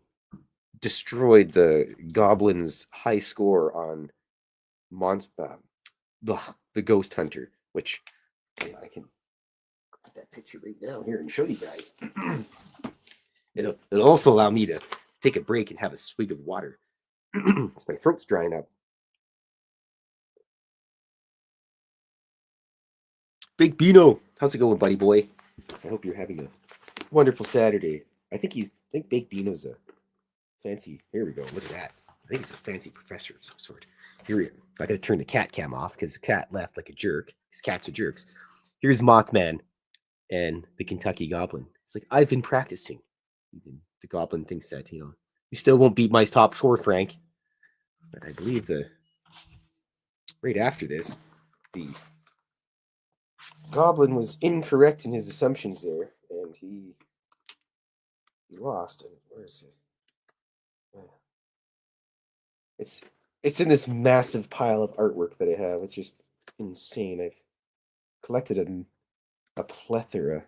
destroyed the Goblins' high score on monster the Ghost Hunter, which I can grab that picture right now here and show you guys. It'll also allow me to take a break and have a swig of water. My throat's drying up. Big Bino, how's it going, buddy boy? I hope you're having a wonderful Saturday. I think Big Bino's a fancy. Here we go. Look at that. I think he's a fancy professor of some sort. Here I gotta turn the cat cam off because the cat left like a jerk. Because cats are jerks. Here's Mothman and the Kentucky Goblin. It's like, I've been practicing. The Goblin thinks that, you still won't beat my top score, Frank. But I believe right after this, the Goblin was incorrect in his assumptions there, and he lost. And where is it? It's in this massive pile of artwork that I have. It's just insane. I've collected a plethora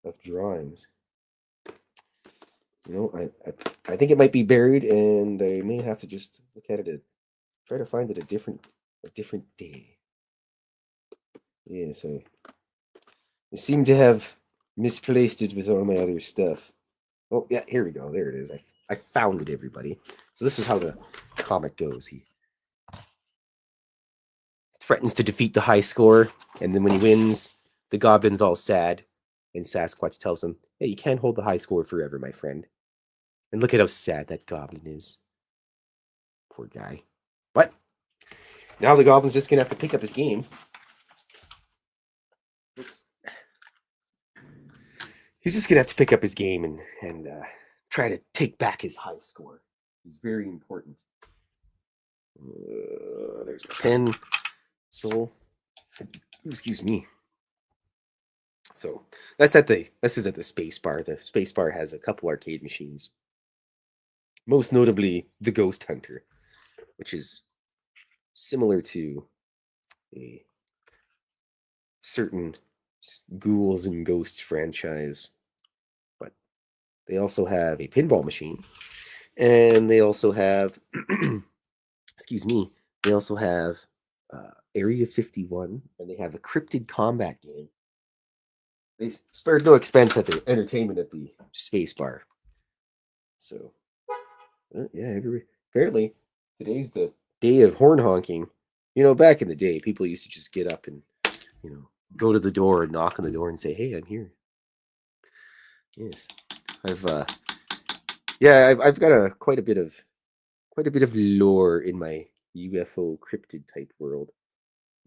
of drawings. I think it might be buried, and I may have to just look at it and try to find it a different day. Yes, I seem to have misplaced it with all my other stuff. Oh, yeah, here we go. There it is. I found it, everybody. So this is how the comic goes. He threatens to defeat the high score, and then when he wins, the Goblin's all sad, and Sasquatch tells him, hey, you can't hold the high score forever, my friend. And look at how sad that Goblin is. Poor guy. But now the Goblin's just going to have to pick up his game. Oops. He's just going to have to pick up his game and try to take back his high score. It's very important. There's my pen. Excuse me. So this is at the space bar. The space bar has a couple arcade machines. Most notably, the Ghost Hunter, which is similar to a certain Ghouls and Ghosts franchise, but they also have a pinball machine, and they also have, excuse me, they also have Area 51, and they have a Cryptid combat game. They spared no expense at the entertainment at the space bar. So, yeah, apparently today's the day of horn honking. Back in the day, people used to just get up and, go to the door and knock on the door and say, "Hey, I'm here." Yes, I've got quite a bit of lore in my UFO cryptid type world,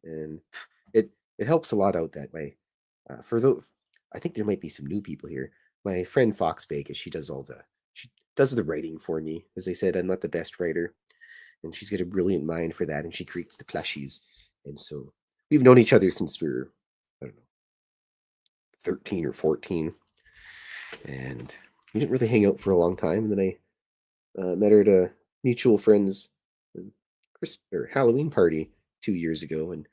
and it helps a lot out that way. I think there might be some new people here. My friend Fox Vegas, she does the writing for me. As I said, I'm not the best writer, and she's got a brilliant mind for that, and she creates the plushies. And so we've known each other since we were, I don't know, 13 or 14, and we didn't really hang out for a long time. And then I met her at a mutual friend's Halloween party 2 years ago, and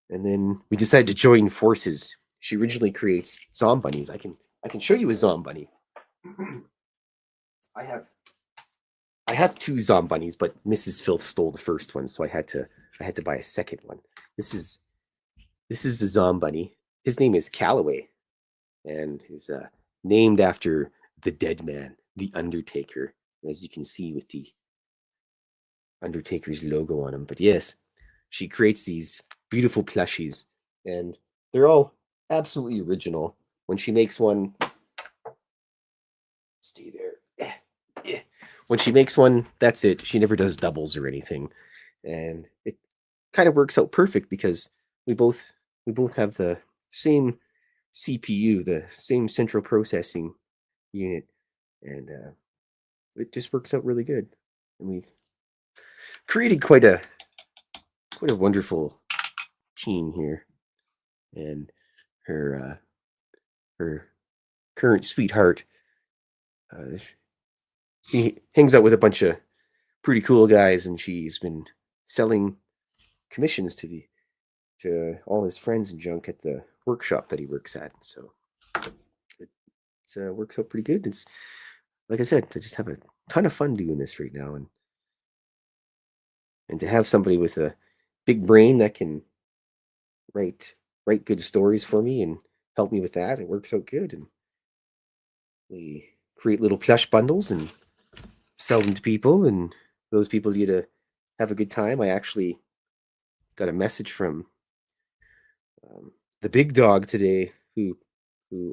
then we decided to join forces. She originally creates Zombunnies. I can show you a Zombunny. I have 2 Zombunnies, but Mrs. Fylth stole the first one, so I had to buy a second one. This is the Zombunny. His name is Calloway, and is named after the dead man, the Undertaker, as you can see with the Undertaker's logo on him. But yes, she creates these beautiful plushies, and they're all absolutely original. When she makes one, stay there. When she makes one, that's it. She never does doubles or anything, and it kind of works out perfect because we both have the same CPU, the same central processing unit, and it just works out really good. And we've created quite a wonderful team here. And her current sweetheart, he hangs out with a bunch of pretty cool guys, and she's been selling commissions to all his friends and junk at the workshop that he works at. So it works out pretty good. It's like I said, I just have a ton of fun doing this right now, and to have somebody with a big brain that can write good stories for me and help me with that. It works out good, and we create little plush bundles and sell them to people, and those people get to have a good time. I actually got a message from the big dog today who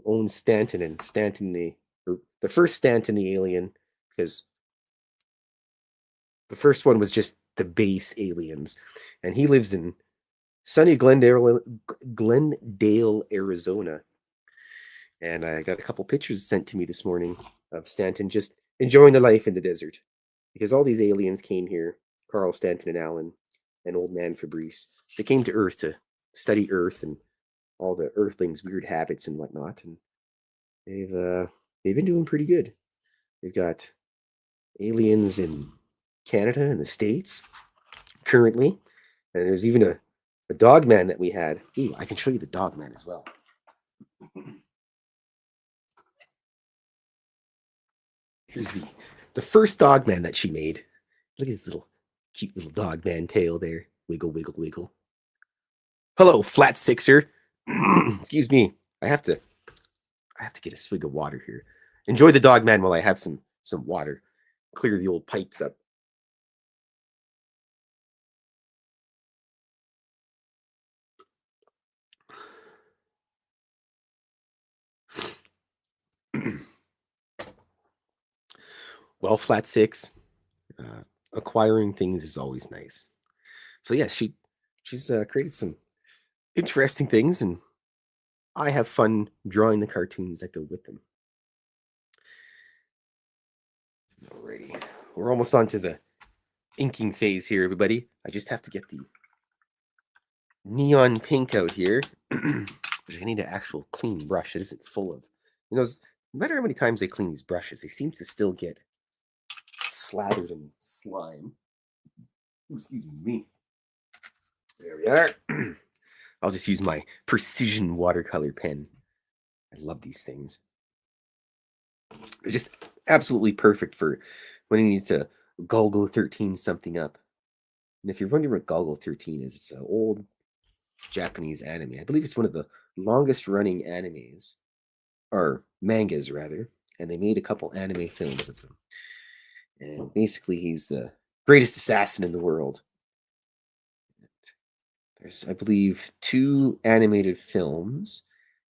owns Stanton, and Stanton the first Stanton the alien, because the first one was just the base aliens, and he lives in sunny Glendale, Arizona. And I got a couple pictures sent to me this morning of Stanton just enjoying the life in the desert, because all these aliens came here, Carl, Stanton, and Alan, and old man Fabrice. They came to Earth to study Earth and all the Earthlings' weird habits and whatnot, and they've been doing pretty good. They've got aliens in Canada and the States currently, and there's even a dog man that we had. Ooh, I can show you the dog man as well. Here's the first dog man that she made. Look at his little cute little dog man tail there. Wiggle, wiggle, wiggle. Hello, flat sixer. Excuse me. I have to get a swig of water here. Enjoy the dog man while I have some water. Clear the old pipes up. Well, flat six, acquiring things is always nice. So yeah, she's created some interesting things, and I have fun drawing the cartoons that go with them. Alrighty, we're almost on to the inking phase here, everybody. I just have to get the neon pink out here. I need an actual clean brush that isn't full of, no matter how many times I clean these brushes, they seem to still get slathered in slime. Excuse me. There we are. I'll just use my precision watercolor pen. I love these things. They're just absolutely perfect for when you need to Golgo 13 something up. And if you're wondering what Golgo 13 is, it's an old Japanese anime. I believe it's one of the longest running animes, or mangas rather, and they made a couple anime films of them. And basically, he's the greatest assassin in the world. There's, I believe, 2 animated films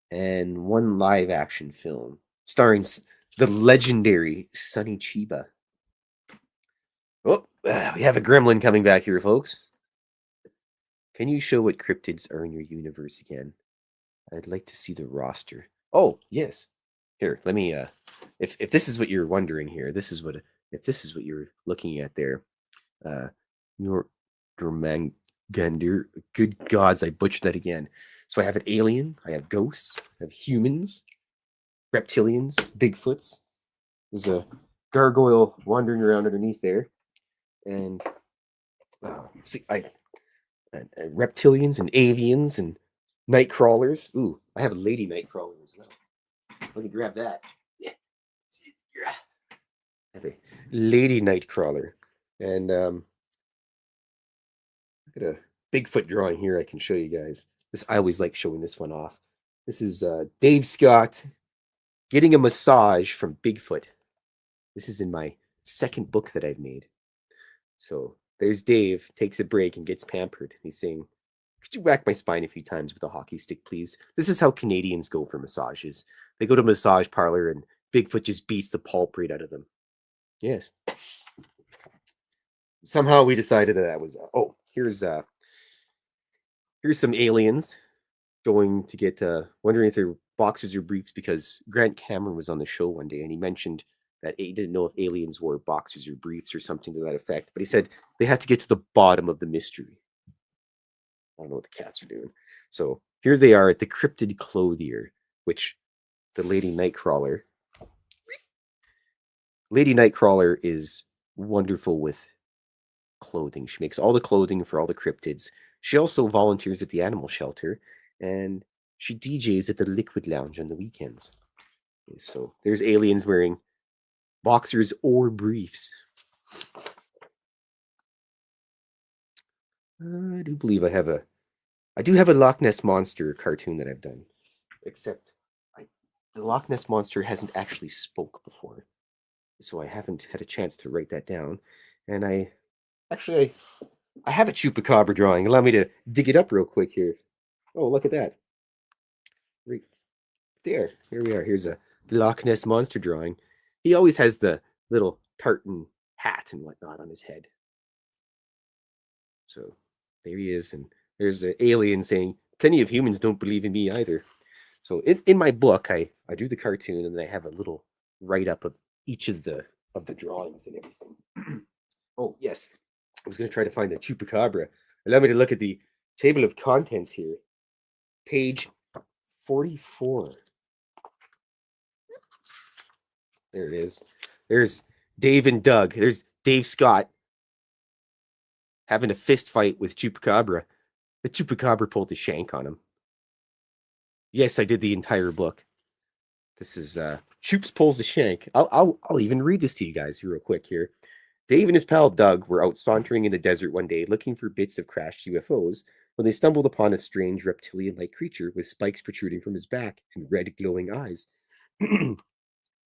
and 1 live action film starring the legendary Sonny Chiba. Oh, we have a gremlin coming back here, folks. Can you show what cryptids are in your universe again? I'd like to see the roster. Oh, yes. Here, let me if this is what you're wondering here, if this is what you're looking at there. Your Dormangander. Good gods, I butchered that again. So I have an alien, I have ghosts, I have humans, reptilians, Bigfoots. There's a gargoyle wandering around underneath there. And see, reptilians and avians and night crawlers. Ooh, I have a lady night crawler as well. Let me grab that. Yeah. I have a lady night crawler. And look at a Bigfoot drawing here I can show you guys. I always like showing this one off. This is Dave Scott getting a massage from Bigfoot. This is in my second book that I've made. So there's Dave, takes a break and gets pampered. He's saying, could you whack my spine a few times with a hockey stick, please? This is how Canadians go for massages. They go to a massage parlor and Bigfoot just beats the pulp right out of them. Yes. Somehow we decided that was... oh, here's some aliens going to get... wondering if they're boxers or briefs, because Grant Cameron was on the show one day and he mentioned that he didn't know if aliens wore boxers or briefs or something to that effect. But he said they had to get to the bottom of the mystery. I don't know what the cats are doing. So here they are at the Cryptid Clothier, which the Lady Nightcrawler. Lady Nightcrawler is wonderful with clothing. She makes all the clothing for all the cryptids. She also volunteers at the animal shelter, and she DJs at the Liquid Lounge on the weekends. So there's aliens wearing boxers or briefs. I do believe I do have a Loch Ness Monster cartoon that I've done. Except I, the Loch Ness Monster hasn't actually spoke before. So I haven't had a chance to write that down. And actually I have a Chupacabra drawing. Allow me to dig it up real quick here. Oh, look at that. Right there. Here we are. Here's a Loch Ness Monster drawing. He always has the little tartan hat and whatnot on his head. So there he is. And there's an alien saying, plenty of humans don't believe in me either. So in my book, I do the cartoon and then I have a little write-up of each of the drawings and everything. Oh, yes. I was going to try to find the Chupacabra. Allow me to look at the table of contents here. Page 44. There it is. There's Dave and Doug. There's Dave Scott having a fist fight with Chupacabra. The Chupacabra pulled the shank on him. Yes, I did the entire book. This is Chups pulls the shank. I'll even read this to you guys real quick here. Dave and his pal Doug were out sauntering in the desert one day looking for bits of crashed UFOs when they stumbled upon a strange reptilian-like creature with spikes protruding from his back and red glowing eyes.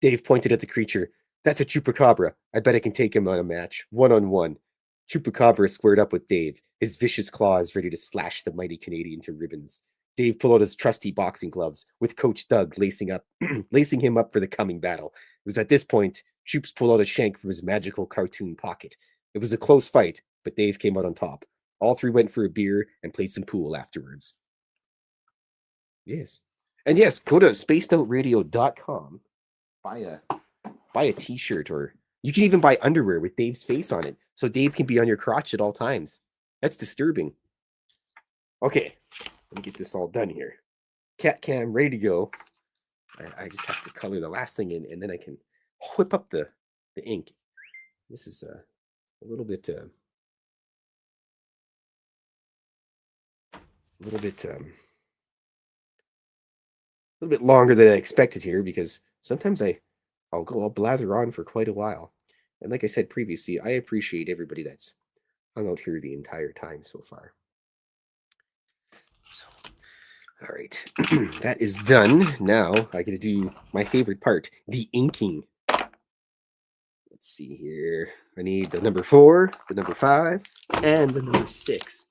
Dave pointed at the creature. That's a Chupacabra. I bet I can take him on a match, one-on-one. Chupacabra squared up with Dave, his vicious claws ready to slash the mighty Canadian to ribbons. Dave pulled out his trusty boxing gloves, with Coach Doug lacing him up for the coming battle. It was at this point Chups pulled out a shank from his magical cartoon pocket. It was a close fight, but Dave came out on top. All three went for a beer and played some pool afterwards. Yes. And yes, go to spacedoutradio.com. Buy a t-shirt, or you can even buy underwear with Dave's face on it, so Dave can be on your crotch at all times. That's disturbing. Okay, let me get this all done here. Cat cam ready to go. I just have to color the last thing in, and then I can whip up the ink. This is a little bit longer than I expected here, because sometimes I'll blather on for quite a while. And like I said previously, I appreciate everybody that's hung out here the entire time so far. So, all right, that is done. Now I get to do my favorite part, the inking. Let's see here. I need the number 4, the number 5, and the number 6,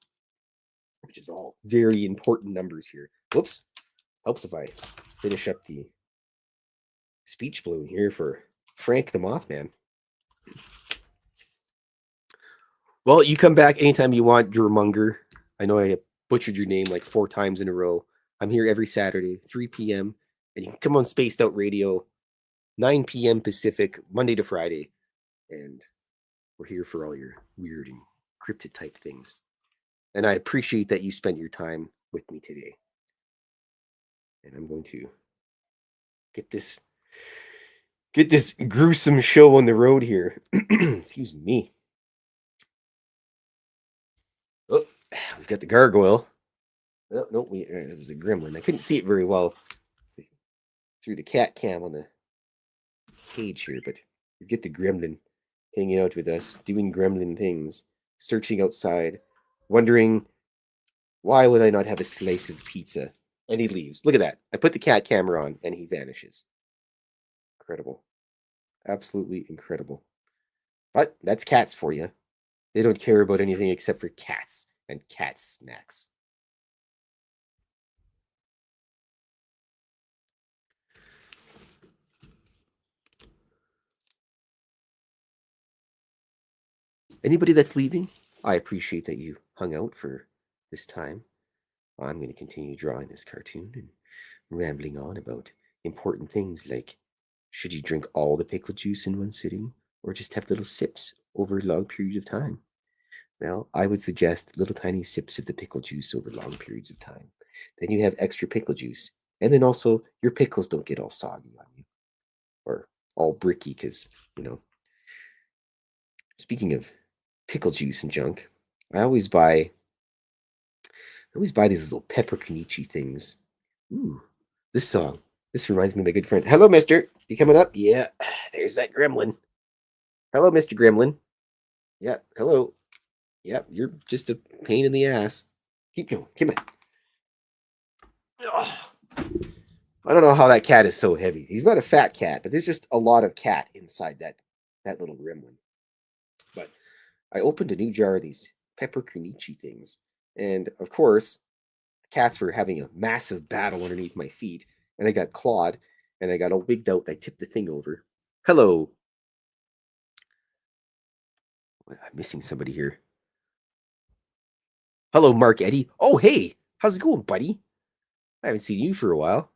which is all very important numbers here. Whoops. Helps if I finish up the speech balloon here for Frank the Mothman. Well, you come back anytime you want, Drumunger. I know I butchered your name like 4 times in a row. I'm here every Saturday, 3 p.m. And you can come on Spaced Out Radio, 9 p.m. Pacific, Monday to Friday. And we're here for all your weird and cryptid type things. And I appreciate that you spent your time with me today. And I'm going to get this gruesome show on the road here. Excuse me. Oh, we've got the gargoyle. Oh, no, it was a gremlin. I couldn't see it very well through the cat cam on the page here, but we get the gremlin hanging out with us, doing gremlin things, searching outside, wondering, why would I not have a slice of pizza? And he leaves. Look at that. I put the cat camera on, and he vanishes. Incredible. Absolutely incredible. But that's cats for you. They don't care about anything except for cats and cat snacks. Anybody that's leaving, I appreciate that you hung out for this time. I'm going to continue drawing this cartoon and rambling on about important things like, should you drink all the pickle juice in one sitting, or just have little sips over a long period of time? Well, I would suggest little tiny sips of the pickle juice over long periods of time. Then you have extra pickle juice, and then also your pickles don't get all soggy on you, or all bricky, because, speaking of pickle juice and junk, I always buy these little peppercornichi things. Ooh, this song. This reminds me of my good friend. Hello, mister. You coming up? Yeah, there's that gremlin. Hello, Mr. Gremlin. Yeah, hello. Yep, you're just a pain in the ass. Keep going. Come on. Ugh. I don't know how that cat is so heavy. He's not a fat cat, but there's just a lot of cat inside that little gremlin. But I opened a new jar of these pepper crinichi things, and of course, the cats were having a massive battle underneath my feet, and I got clawed, and I got all wigged out, and I tipped the thing over. Hello. I'm missing somebody here. Hello, Mark Eddy. Oh, hey. How's it going, buddy? I haven't seen you for a while.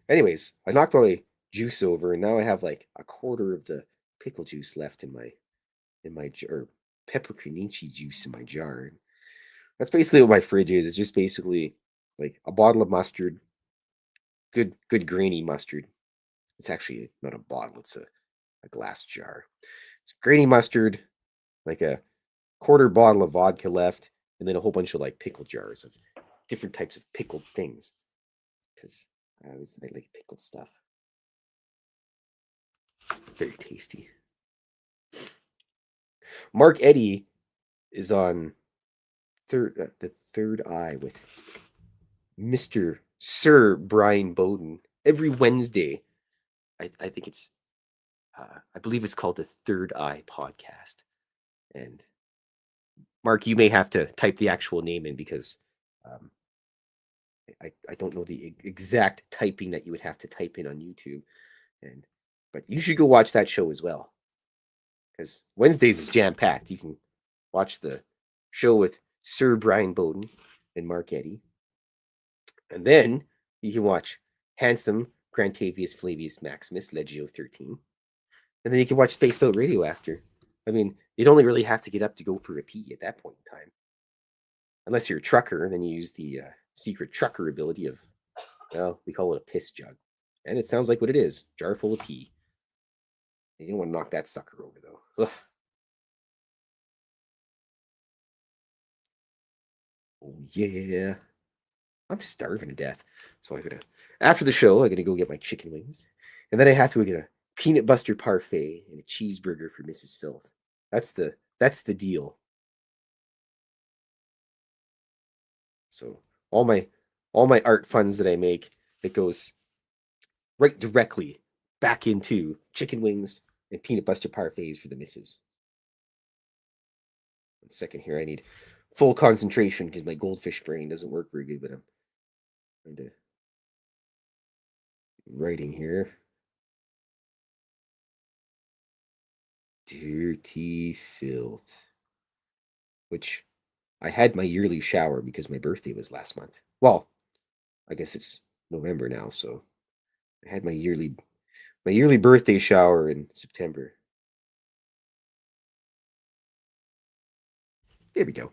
Anyways, I knocked all my juice over, and now I have like a quarter of the pickle juice left in my jar, pepper crinichi juice in my jar. That's basically what my fridge is. It's just basically like a bottle of mustard, good grainy mustard. It's actually not a bottle; it's a glass jar. It's grainy mustard, like a quarter bottle of vodka left, and then a whole bunch of like pickle jars of different types of pickled things. Because I like pickled stuff. Very tasty. Mark Eddy is on the third eye with Mr. Sir Brian Bowden every Wednesday. I think it's I believe it's called the Third Eye Podcast. And Mark, you may have to type the actual name in because um, I don't know the exact typing that you would have to type in on YouTube. And but you should go watch that show as well because Wednesdays is jam packed. You can watch the show with Sir Brian Bowden and Mark Eddy, and then you can watch Handsome Grantavius Flavius Maximus Legio 13, and then you can watch Spaced Out Radio after. I mean, you'd only really have to get up to go for a pee at that point in time, unless you're a trucker, and then you use the secret trucker ability of, well, we call it a piss jug, and it sounds like what it is: jar full of pee. You don't want to knock that sucker over though. Ugh. Oh yeah. I'm starving to death. So I'm gonna after the show, I'm gonna go get my chicken wings. And then I have to get a peanut butter parfait and a cheeseburger for Mrs. Fylth. That's the deal. So all my all my art funds that I make, it goes right directly back into chicken wings and peanut butter parfaits for the missus. 1 second here, I need full concentration because my goldfish brain doesn't work very good, but I'm trying to writing here. Dirty filth. Which I had my yearly shower because my birthday was last month. Well, I guess it's November now, so I had my yearly birthday shower in September. There we go.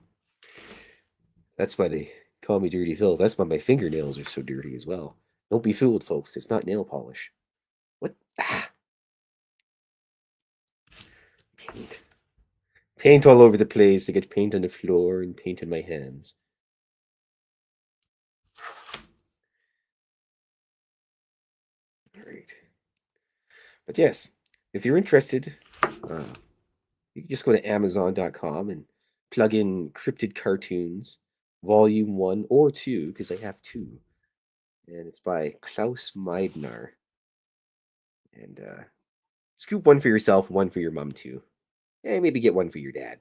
That's why they call me Dirty Phil. That's why my fingernails are so dirty as well. Don't be fooled, folks. It's not nail polish. What? Ah, paint. Paint all over the place. I get paint on the floor and paint on my hands. All right. But yes, if you're interested, uh, you can just go to Amazon.com and plug in Cryptid Cartoons, Volume 1 or 2, because I have two. And it's by Klaus Meidner. And scoop one for yourself, one for your mom too. And maybe get one for your dad.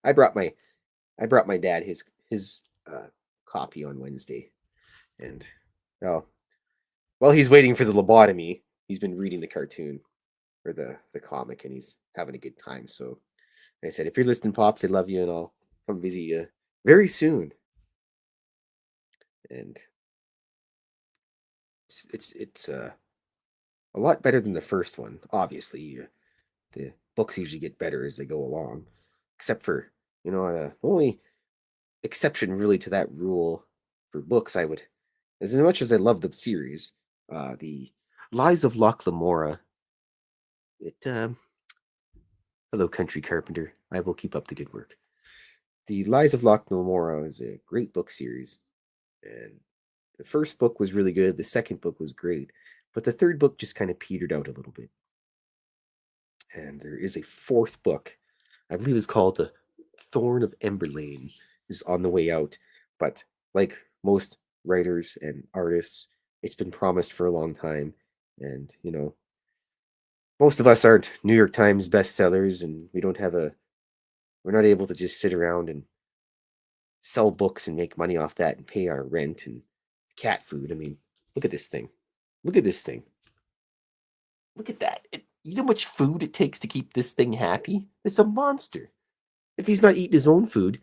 I brought my dad his copy on Wednesday. And oh, while he's waiting for the lobotomy, he's been reading the cartoon or the comic and he's having a good time. So I said, if you're listening, Pops, I love you and I'll come visit you very soon. And it's a lot better than the first one. Obviously, the books usually get better as they go along, except for the only exception really to that rule for books. As much as I love the series, the Lies of Loch Lamora. It hello, Country Carpenter. I will keep up the good work. The Lies of Loch Lamora is a great book series, and the first book was really good. The second book was great, but the third book just kind of petered out a little bit. And there is a fourth book. I believe it's called Thorn of Emberlane is on the way out, but like most writers and artists, it's been promised for a long time. And, most of us aren't New York Times bestsellers, and we're not able to just sit around and sell books and make money off that and pay our rent and cat food. I mean, look at this thing. Look at this thing. Look at that. You know how much food it takes to keep this thing happy? It's a monster. If he's not eating his own food,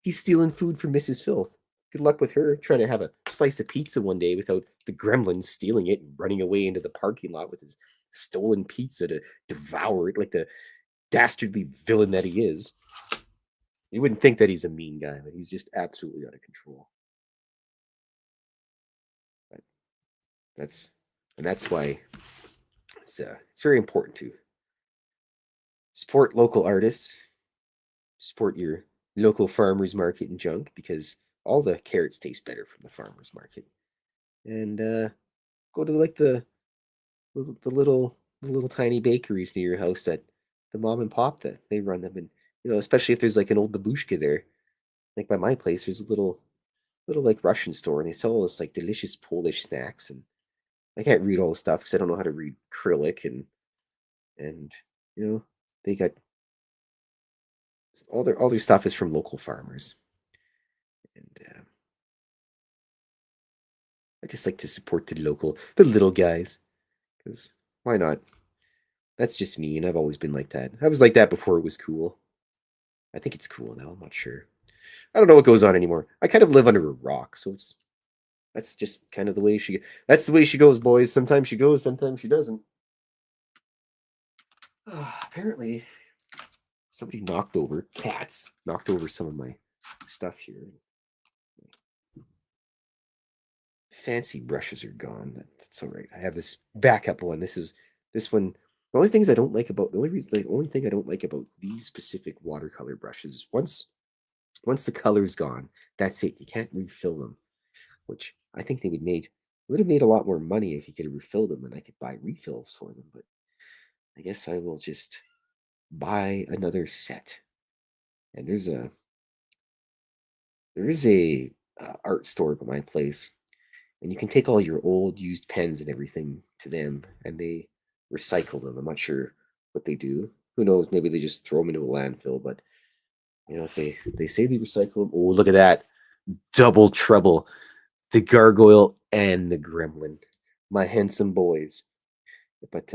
he's stealing food from Mrs. Fylth. Good luck with her trying to have a slice of pizza one day without the gremlin stealing it and running away into the parking lot with his stolen pizza to devour it like the dastardly villain that he is. You wouldn't think that he's a mean guy, but he's just absolutely out of control. But that's why it's very important to support local artists, support your local farmers market and junk because all the carrots taste better from the farmers market. And go to like the little tiny bakeries near your house that the mom and pop that they run them, and especially if there's like an old babushka there. Like by my place, there's a little like Russian store, and they sell all this like delicious Polish snacks. And I can't read all the stuff because I don't know how to read Cyrillic, and you know they got all their stuff is from local farmers, and I just like to support the little guys, because why not? That's just me, and I've always been like that. I was like that before it was cool. I think it's cool now. I'm not sure. I don't know what goes on anymore. I kind of live under a rock, so that's just kind of the way she. That's the way she goes, boys. Sometimes she goes, sometimes she doesn't. Apparently, somebody knocked over some of my stuff here. Fancy brushes are gone. That's all right. I have this backup one. This one. The only thing I don't like about these specific watercolor brushes, once the color's gone, that's it. You can't refill them, which I think would have made a lot more money if you could have refilled them and I could buy refills for them. But I guess I will just buy another set. And there is a art store by my place, and you can take all your old used pens and everything to them, and they recycle them. I'm not sure what they do. Who knows? Maybe they just throw them into a landfill. But if they say they recycle them, oh look at that, double trouble, the gargoyle and the gremlin, my handsome boys. But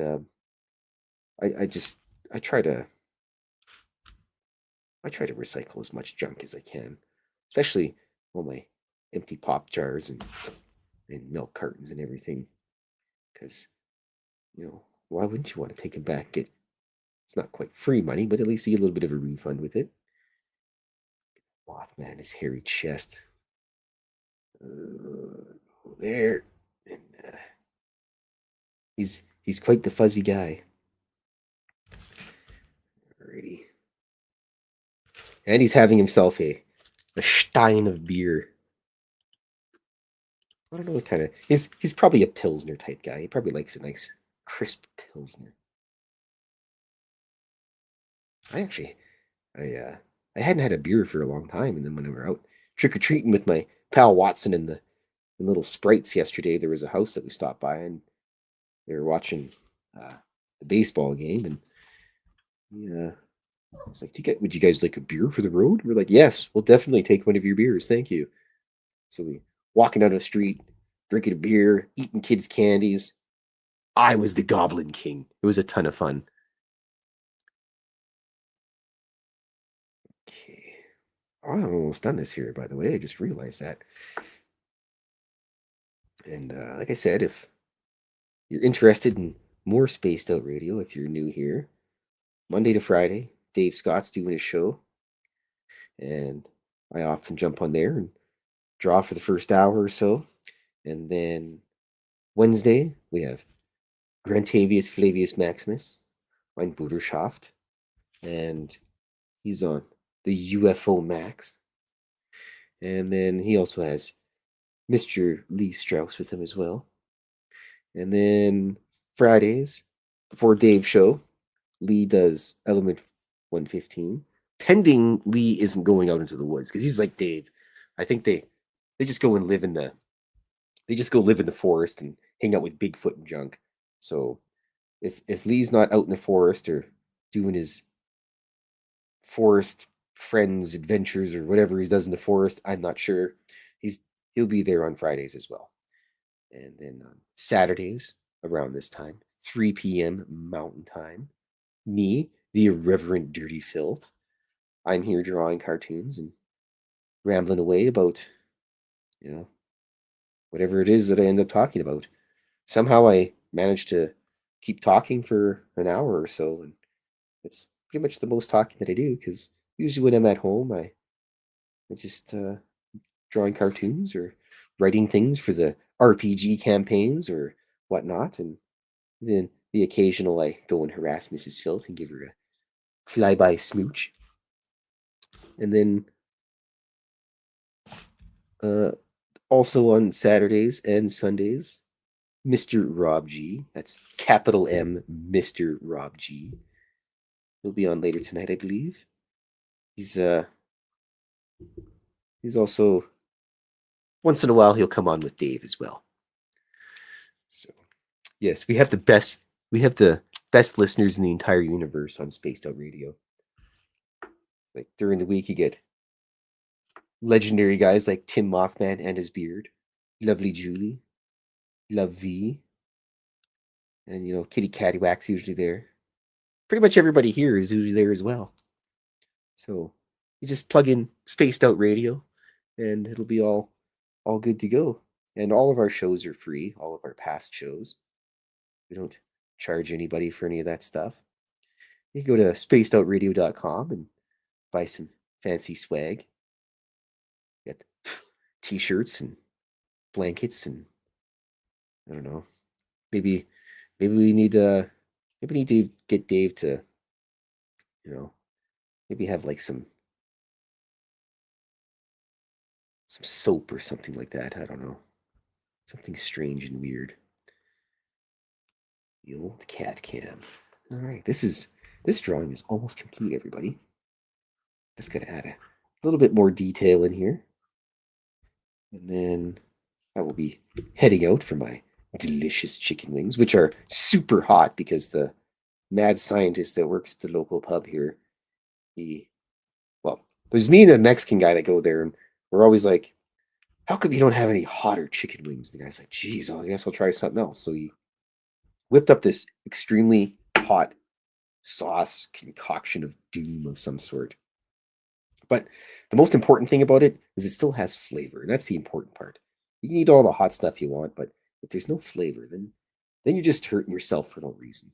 I just I try to recycle as much junk as I can, especially all my empty pop jars and milk cartons and everything. Because why wouldn't you want to take them back? It's not quite free money, but at least you get a little bit of a refund with it. Mothman, his hairy chest. There, and he's quite the fuzzy guy. Alrighty, and he's having himself a stein of beer. I don't know what kind of he's probably a pilsner type guy. He probably likes a nice crisp pilsner. I actually I hadn't had a beer for a long time, and then when we were out trick or treating with my pal Watson and the little sprites yesterday, there was a house that we stopped by, and they were watching the baseball game, and yeah, I was like, would you guys like a beer for the road? We're like, yes, we'll definitely take one of your beers, thank you. So we walking down the street, drinking a beer, eating kids' candies. I was the Goblin King. It was a ton of fun. Okay. Oh, I'm almost done this here, by the way. I just realized that. And like I said, if you're interested in more spaced out radio, if you're new here, Monday to Friday, Dave Scott's doing his show. And I often jump on there and draw for the first hour or so. And then Wednesday, we have Grantavius Flavius Maximus on Buderschaft. And he's on the UFO Max. And then he also has Mr. Lee Strauss with him as well. And then Fridays, before Dave's show, Lee does Element 115 pending Lee isn't going out into the woods, because he's like Dave. I think they just go and live in the they just go live in the forest and hang out with Bigfoot and junk. So if Lee's not out in the forest or doing his forest friends adventures or whatever he does in the forest, I'm not sure. He'll be there on Fridays as well. And then on Saturdays around this time, 3 p.m. Mountain Time, me, the irreverent Dirty Fylth, I'm here drawing cartoons and rambling away about, you know, whatever it is that I end up talking about. Somehow I managed to keep talking for an hour or so, and it's pretty much the most talking that I do, because usually when I'm at home, I just drawing cartoons or writing things for the RPG campaigns or whatnot, and then the occasional I go and harass Mrs. Fylth and give her a flyby smooch, and then also on Saturdays and Sundays, Mr. Rob G. That's capital M, Mr. Rob G. He'll be on later tonight, I believe. He's also, once in a while he'll come on with Dave as well. So yes, we have the best listeners in the entire universe on Spaced Out Radio. Like during the week you get legendary guys like Tim Mothman and his beard, Lovely Julie, Love V, and Kitty Cattywack's usually there. Pretty much everybody here is usually there as well. So you just plug in Spaced Out Radio and it'll be all good to go. And all of our shows are free, all of our past shows. We don't charge anybody for any of that stuff. You can go to spacedoutradio.com and buy some fancy swag. Get t-shirts and blankets, and I don't know. Maybe we need to get Dave to, maybe have like some soap or something like that. I don't know. Something strange and weird. The old cat cam. All right, this drawing is almost complete, everybody. Just gotta add a little bit more detail in here, and then I will be heading out for my delicious chicken wings, which are super hot because the mad scientist that works at the local pub here, there's me and the Mexican guy that go there, and we're always like, how come you don't have any hotter chicken wings? The guy's like, geez, I guess I'll try something else. So he whipped up this extremely hot sauce concoction of doom of some sort. But the most important thing about it is it still has flavor, and that's the important part. You can eat all the hot stuff you want, but if there's no flavor, then you're just hurting yourself for no reason.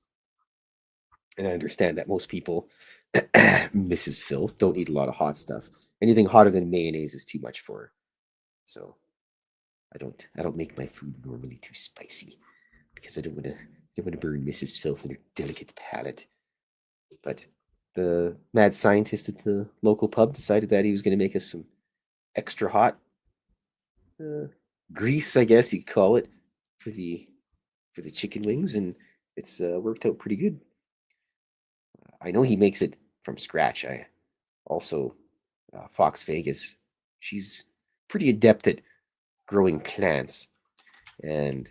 And I understand that most people, Mrs. Fylth, don't eat a lot of hot stuff. Anything hotter than mayonnaise is too much for her. So I don't make my food normally too spicy, because I don't want to burn Mrs. Fylth and her delicate palate. But the mad scientist at the local pub decided that he was going to make us some extra hot grease, I guess you could call it, for the chicken wings, and it's worked out pretty good. I know he makes it from scratch. I also Fox Vegas, she's pretty adept at growing plants. And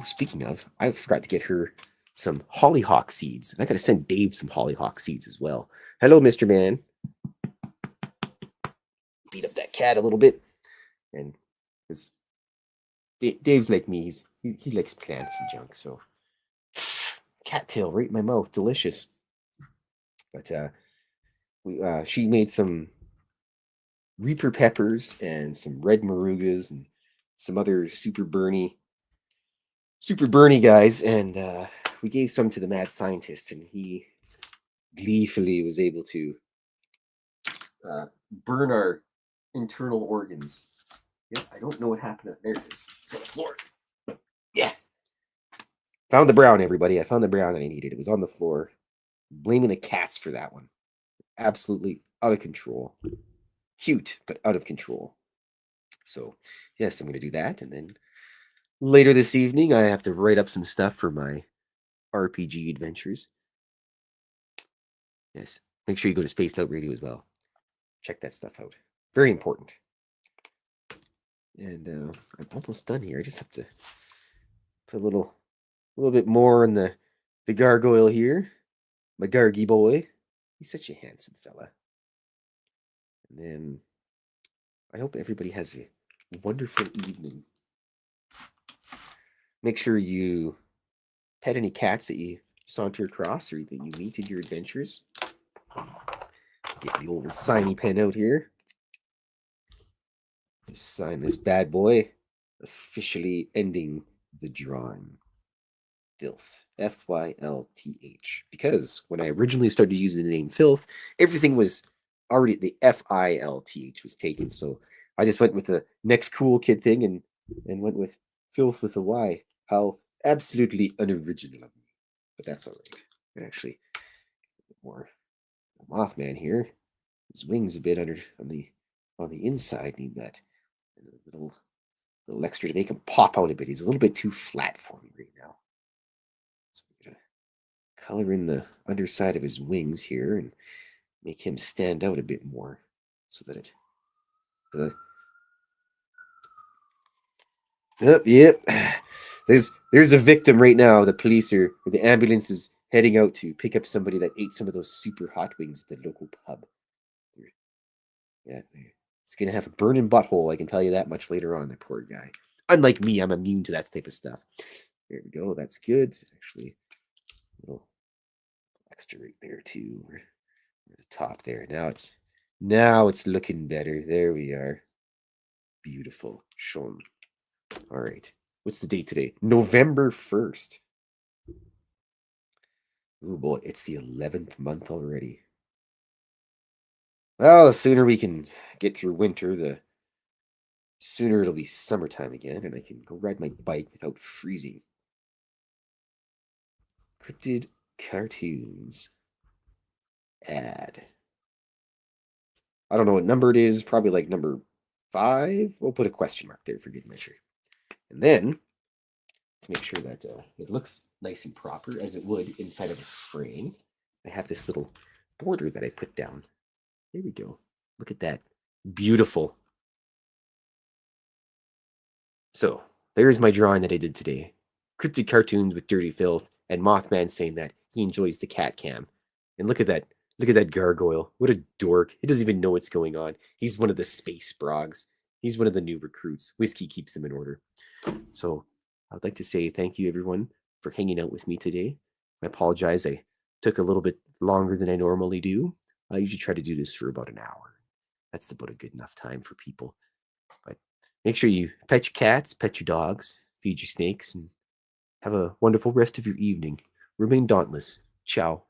speaking of, I forgot to get her some hollyhock seeds. I got to send Dave some hollyhock seeds as well. Hello, Mr. Man. Beat up that cat a little bit, and because Dave's like me, he likes plants and junk. So cattail right in my mouth, delicious. But she made some Reaper peppers and some red marugas and some other super burny guys, and we gave some to the mad scientist, and he gleefully was able to burn our internal organs. Yep, I don't know what happened. There it is. It's on the floor. Yeah. Found the brown, everybody. I found the brown that I needed. It was on the floor. Blaming the cats for that one. Absolutely out of control. Cute, but out of control. So, yes, I'm going to do that. And then later this evening, I have to write up some stuff for my RPG adventures. Yes. Make sure you go to Spaced Out Radio as well. Check that stuff out. Very important. And I'm almost done here. I just have to put a little bit more in the gargoyle here. My Gargy boy. He's such a handsome fella. And then I hope everybody has a wonderful evening. Make sure you pet any cats that you saunter across or that you meet in your adventures. Get the old signy pen out here. Sign this bad boy. Officially ending the drawing. Fylth. Fylth. Because when I originally started using the name Fylth, everything was already, the Filth was taken. So I just went with the next cool kid thing and went with Fylth with a Y. How absolutely unoriginal of me. But that's all right. And actually, more Mothman here. His wings a bit under on the inside need that little extra to make him pop out a bit. He's a little bit too flat for me right now. So we're gonna color in the underside of his wings here and make him stand out a bit more, so that it. Yep. There's a victim right now. The police or the ambulance is heading out to pick up somebody that ate some of those super hot wings at the local pub. Yeah, it's gonna have a burning butthole. I can tell you that much later on. That poor guy. Unlike me, I'm immune to that type of stuff. There we go. That's good. Actually, a little extra right there too. Or the top there. Now it's looking better. There we are. Beautiful. Shown. All right. What's the date today? November 1st. Oh boy, it's the 11th month already. Well, the sooner we can get through winter, the sooner it'll be summertime again, and I can go ride my bike without freezing. Cryptid cartoons. Add. I don't know what number it is. Probably like number 5. We'll put a question mark there for good measure. And then, to make sure that it looks nice and proper, as it would inside of a frame, I have this little border that I put down. There we go. Look at that. Beautiful. So, there's my drawing that I did today. Cryptid cartoons with dirty filth, and Mothman saying that he enjoys the cat cam. And look at that. Look at that gargoyle. What a dork. He doesn't even know what's going on. He's one of the space frogs. He's one of the new recruits. Whiskey keeps them in order. So I'd like to say thank you, everyone, for hanging out with me today. I apologize. I took a little bit longer than I normally do. I usually try to do this for about an hour. That's about a good enough time for people. But make sure you pet your cats, pet your dogs, feed your snakes, and have a wonderful rest of your evening. Remain dauntless. Ciao.